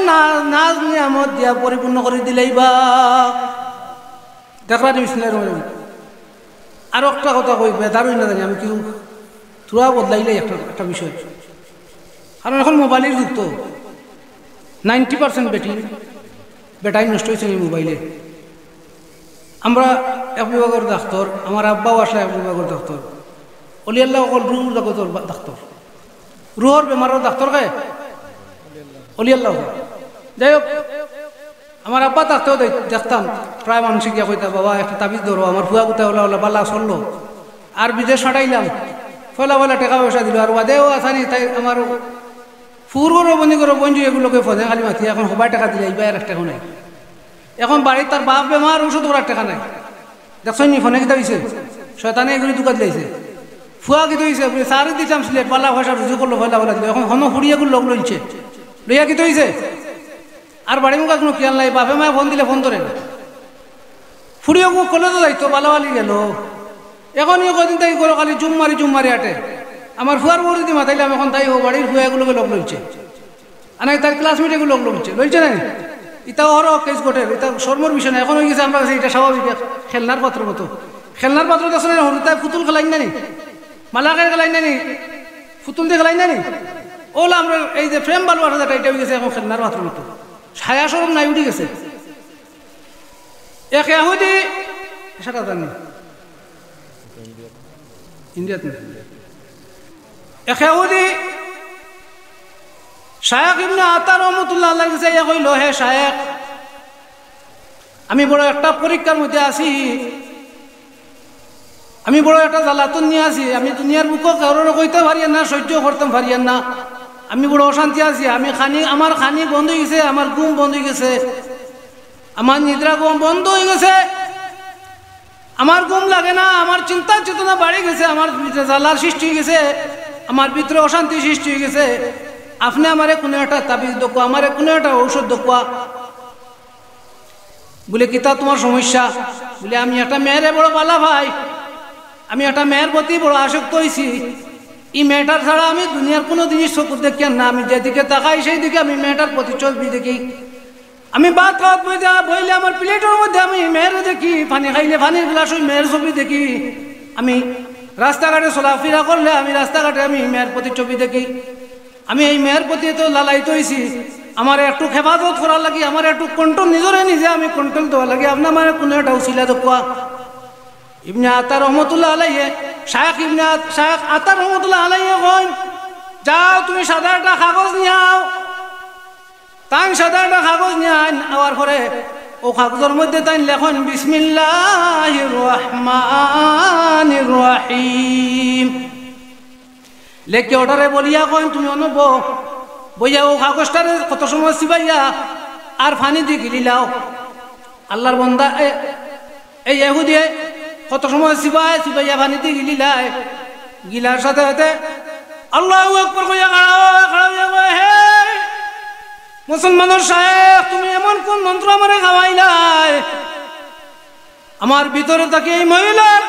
নাজ নিয়ামত দিয়া পরিপূর্ণ করে দিলেইবা। দেখলা বিসমিল্লাহির রহমানির রহিম। আর একটা কথা কই বেদারই না জানি আমি কিছু থোড়া বদলাইলে একটা বিষয়, কারণ এখন মোবাইলের যুক্ত 90% ব্যাটারি নষ্ট হয়েছে এই মোবাইলে। আমরা এক বিভাগের ডাক্তার, আমার আব্বাও আসলে এক বিভাগের ডাক্তার, অলিয়াল্লাহ অকল রুহুর জগতের ডাক্তার, রুহর বেমারের ডাক্তার খায় অলিয়াল্লাহ। যাই হোক, আমার আব্বা থাকতেও দেখতাম প্রায় মানুষ গিয়া কইতা, বাবা একটা তাবিজ ধরো, আমার ফুয়া কুতা হলো হলো বাল্লা চললো, আর বিদেশ হাঁটাইলাম, ফলা ফলা টাকা পয়সা দিল, আর ওয়াদেও আসানি তাই আমার ফুর করো বন্দি করো বঞ্জু এগুলোকে ফোনে খালি মাতি, এখন সবাই টাকা দিলে এইবার আর টাকা নাই, এখন বাড়ির তার বাপ বেমার ওষুধ করার টাকা নাই, দেখছেন নি ফোনে কিতা হয়েছে, শয়তানে এগুলি দোকান দিয়েছে, ফুয়া কিতা হয়েছে সারি দিতাম সিলেট পাল্লা পয়সা রুজু করলো ফলা ফলা দিল, এখন হন ফুড়িয়েগুলো লোক লইছে, লইয়া কিতা হয়েছে, আর বাড়ি মুখা কোনো খেয়াল নাই, বাপে মায়ে ফোন দিলে ফোন ধরে না, ফুড়িয়ে কলেজও যাইতো বালাবালি গেল, এখন কদিন তাই করো খালি জুম মারি আটে, আমার ফুয়ার বড়ি দি মাথাইলাম, এখন তাই ও বাড়ির ফুয়া এগুলোকে লোক লইছে, আর নাই তার ক্লাসমেট এগুলো লোক লইছে না, ইটাও হর কেস ঘটে, এটা শর্মর বিষয় না, এখন হয়ে গেছে আমরা কাছে এটা স্বাভাবিক, খেলনার পাত্র মতো, খেলনার পাত্র আছে না, হরুতায় পুতুল খেলাই না নি, মালাকের খেলাই না নি, পুতুল দিয়ে খেলাই না নি, ওলা আমরা এই যে ফ্রেম বালু আসা এটা হয়ে গেছে এখন খেলনার পাত্র মতো, ছায়া সরম নাই উঠে গেছে। এক ইয়াহুদি সেটা জানি ইন্ডিয়াত এক ইয়াহুদি শায়েখ ইবনে আতা রহমাতুল্লাহ আলাইহির কাছে ইয়া কইল, হে শায়েখ, আমি বড় একটা পরীক্ষার মধ্যে আছি, আমি বড় একটা জ্বালাতন নিয়ে আছি, আমি দুনিয়ার বুকে কারোর কইতে পারিয়েন না, সহ্য করতে পারিয়েন না, আমি বড় অশান্তি আছি, আমার খানি বন্ধ হয়ে গেছে, আমার ঘুম বন্ধ হয়ে গেছে, আমার নিদ্রা ঘুম বন্ধ হয়ে গেছে, আমার ঘুম লাগে না, আমার চিন্তা চেতনা বাড়ি গেছে, আমার ভিতরে জ্বালার সৃষ্টি হয়ে গেছে, আমার ভিতরে অশান্তি সৃষ্টি হয়ে গেছে, আপনি আমারে কোনো একটা তাবিজ দোকা, আমারে কোনো একটা ঔষধ দোকা। বলে কিতা তোমার সমস্যা? বলে আমি একটা মেয়েরে বড় বালা ভাই, আমি একটা মেয়ের প্রতি বড় আসক্ত হয়েছি, এই মেয়েটার ছাড়া আমি দুনিয়ার কোনো জিনিস চোখ দেখি না, আমি যেদিকে তাকাই সেই দিকে আমি মেয়েটার প্রতি ছবি দেখি, আমি ভাত খাওয়াত বইলে আমার প্লেটের মধ্যে আমি মেয়ের দেখি, পানি খাইলে পানির গ্লাস ওই মেয়ের ছবি দেখি, আমি রাস্তাঘাটে চলাফেরা করলে আমি রাস্তাঘাটে আমি মেয়ের প্রতি ছবি দেখি, আমি এই মেয়ের প্রতি তো লালায়িত হয়েছি, আমার একটু হেফাজত করার লাগে, আমার একটু কন্ট্রোল নিজে আমি কন্ট্রোল দেওয়া লাগে, আপনার মানে কোনো একটা উচিলা দেখুয়া। ইবনে আতা রহমতুল্লাহ আলাইহি, শায়েখ আতা রহমতুল্লাহ আলাইহি কইন, যাও তুমি সাদা একটা কাগজ নিয়ে আও, তাই সাদা একটা কাগজ নিয়ে আওয়ার পরে ও কাগজের মধ্যে তাই লেখন বিসমিল্লাহির রহমানির রহিম লেখে ওটারে বলিয়া কইন, তুমি অনুব বইয়া ও কাগজটারে কত সময় চিবাইয়া আর ফানি দিয়ে গিলিলাও। আল্লাহর বন্দা এই ইহুদি কত সময় চিবাইয়া ফানি দিয়ে গিলিলায়, গিলার সাথে সাথে আল্লাহু আকবার কইয়া খাড়া হে মুসলমানের শায়েখ, তুমি এমন কোন মন্ত্র আমারে খাওয়াইলাই, আমার ভিতরে থাকে এই মহিলার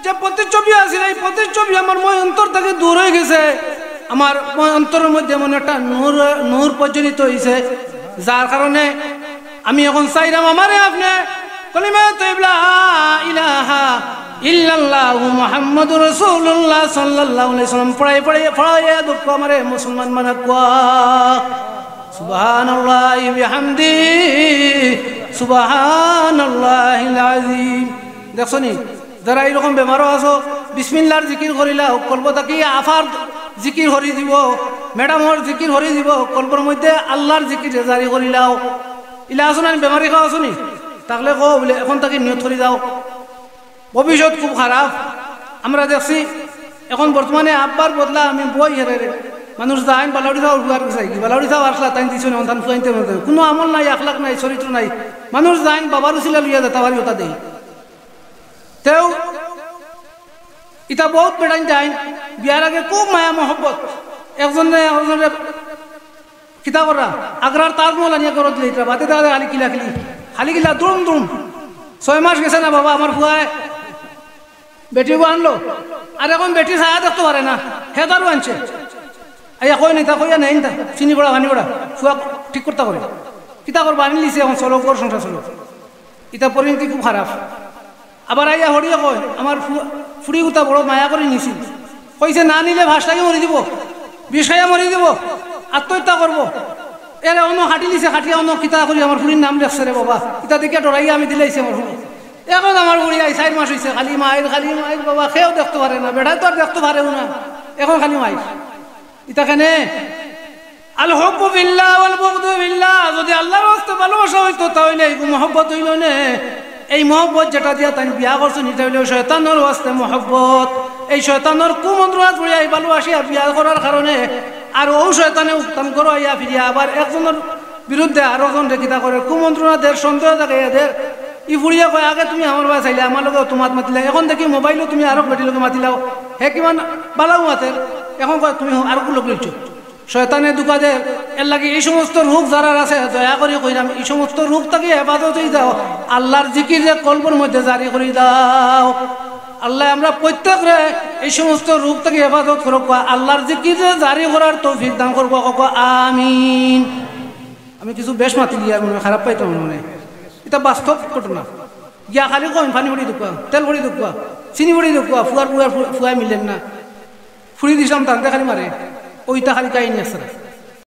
যে প্রতিচ্ছবি আছে, এই প্রতিচ্ছবি আমার অন্তর থেকে দূর হয়ে গেছে, আমার অন্তরের মধ্যে এমন একটা নূর প্রজ্বলিত হয়েছে, যার কারণে আমি এখন চাইলাম আমারে আপনি কালিমা তাইয়্যিবা লা ইলাহা ইল্লাল্লাহু মুহাম্মাদুর রাসূলুল্লাহ সাল্লাল্লাহু আলাইহি ওয়াসাল্লাম পড়াইয়া দুঃখ আমারে মুসলমান মানাকুয়া। সুবহানাল্লাহি বিহামদিহি সুবহানাল্লাহিল আযীম। দেখছনি যারা এরকম বেমারও আছো, বিসমিল্লাহর জিকির করিলা, কলব থাকি আফার জিকির হরি দিব, ম্যাডামর জিকির হরি দিব, কলবর মধ্যে আল্লাহর জিকির জারি করিলাও। ইলা আসুন বেমারি খাওয়া আসুনি তাহলে কো বলে এখন তাকে নিয়ত করে যাও, ভবিষ্যৎ খুব খারাপ। আমরা দেখছি এখন বর্তমানে আব্বার বদলা আমি বই হেরে মানুষ যাইন বালাউড়ি যাও উড়ার চাই বালাউড়ি যাও আসলা তাই দিছো না অন্তান ফুয়াইতে কোনো আমল নাই, আখলাক নাই, চরিত্র নাই, মানুষ যাইন বাবার উচিলা লইয়া যেতে পারি ওটা দেই তেও ইটা বহুত বেড়াইন যাইন বিয়ার আগে খুব মায়া মহব্বত, একজনে কিতা করা আগ্রার তাজমহল আনিয়া করো দিলে এটা বাতে দাদা খালি কিলা দুম 6 মাস গেছে না বাবা আমার ফুয়ায় বেটিও আনলো, আর এখন বেটি ছায়া দেখতে পারে না, হেদারও আনছে আইয়া কই নাই তা কইয়া নেই তা চিনি পড়া ভানি পড়া ফুয়া ঠিক করতে পারে কিতা করবো আনি লিছে এখন চলো কর সংসার চলো, ইটা পরিণতি খুব খারাপ। আবার আইয়া হরিয়া কয় আমার ফুড়ি উতা বড় মায়া করে নিছিল, কইছে না নিলে ভাসটাকে মরি দিব, বিষ খাইয়া মরি দিব, আত্মহত্যা করবো, এর অন্য হাঁটি লিছে, হাঁটিয়া অন্য কিতা করি আমার ফুড়ির নাম লেখছে রে বাবা, ইটা দেখে ডরাইয়া আমি দিলাইছি আমার ফুড়ি এখন আমার বুড়ি আই 4 মাস হয়েছে খালি মায়ের বাবা খেয়েও দেখতে পারে না, বেড়ায় তো আর দেখতে পারেও না, এখন খালি মায়ের। এটা কেনে আল হুব্বু বিল্লাহ ওয়াল বুগদু বিল্লাহ, যদি আল্লাহর রাস্তে ভালোবাসা হইতো তাহলে এই মহব্বত হইল না। এই মহব্বত যেটা দিয়া তাই বিয়া করছেন এটা হইল শয়তানের ওয়াস্তে মহব্বত। এই শয়তানের কুমন্ত্রণাত পড়িয়া এই ভালোবাসিয়া বিয়া করার কারণে আর ও শয়তানে উত্তম করো আইয়া ফিরিয়া আবার একজনের বিরুদ্ধে আরো জন রেখিতা করে কুমন্ত্রণাদের সন্দেহ থাকে এদের। ই ফুড়িয়া কয় আগে তুমি আমার বাস চাইলে আমার লগে তোমার মাতিলা, এখন দেখি মোবাইলও তুমি আরো বেটির লগে মাতিলাও, হে কিমান বালাও মাতের, এখন কয় তুমি আরো লোক লইছো। শয়তানে দুকাদের এর লাগে এই সমস্ত রোগ যারা আছে দয়া করে কইরাম এই সমস্ত রোগ থেকে হেফাজত হয়ে যাও, আল্লাহর জিকির যে কলবের মধ্যে জারি করে দাও। আল্লাহ আমরা প্রত্যেকরে এই সমস্ত রোগ থেকে হেফাজত করুক, আল্লাহর জিকির যে জারি করার তৌফিক দান করবো, আমিন। আমি কিছু বেশ মাতি গিয়া মনে খারাপ পাইতাম মনে, এটা বাস্তব ঘটনা। গিয়া খালি কম পানি ভরি দুকুয়া, তেল ভরি দুকুয়া, চিনি ভরি দুকুয়া, ফুয়ার ফুয়াই মিলেন না, ফুড়ি দিছিলাম টানতে খালি মারে, ওইটা খালি কাহিনী আছে।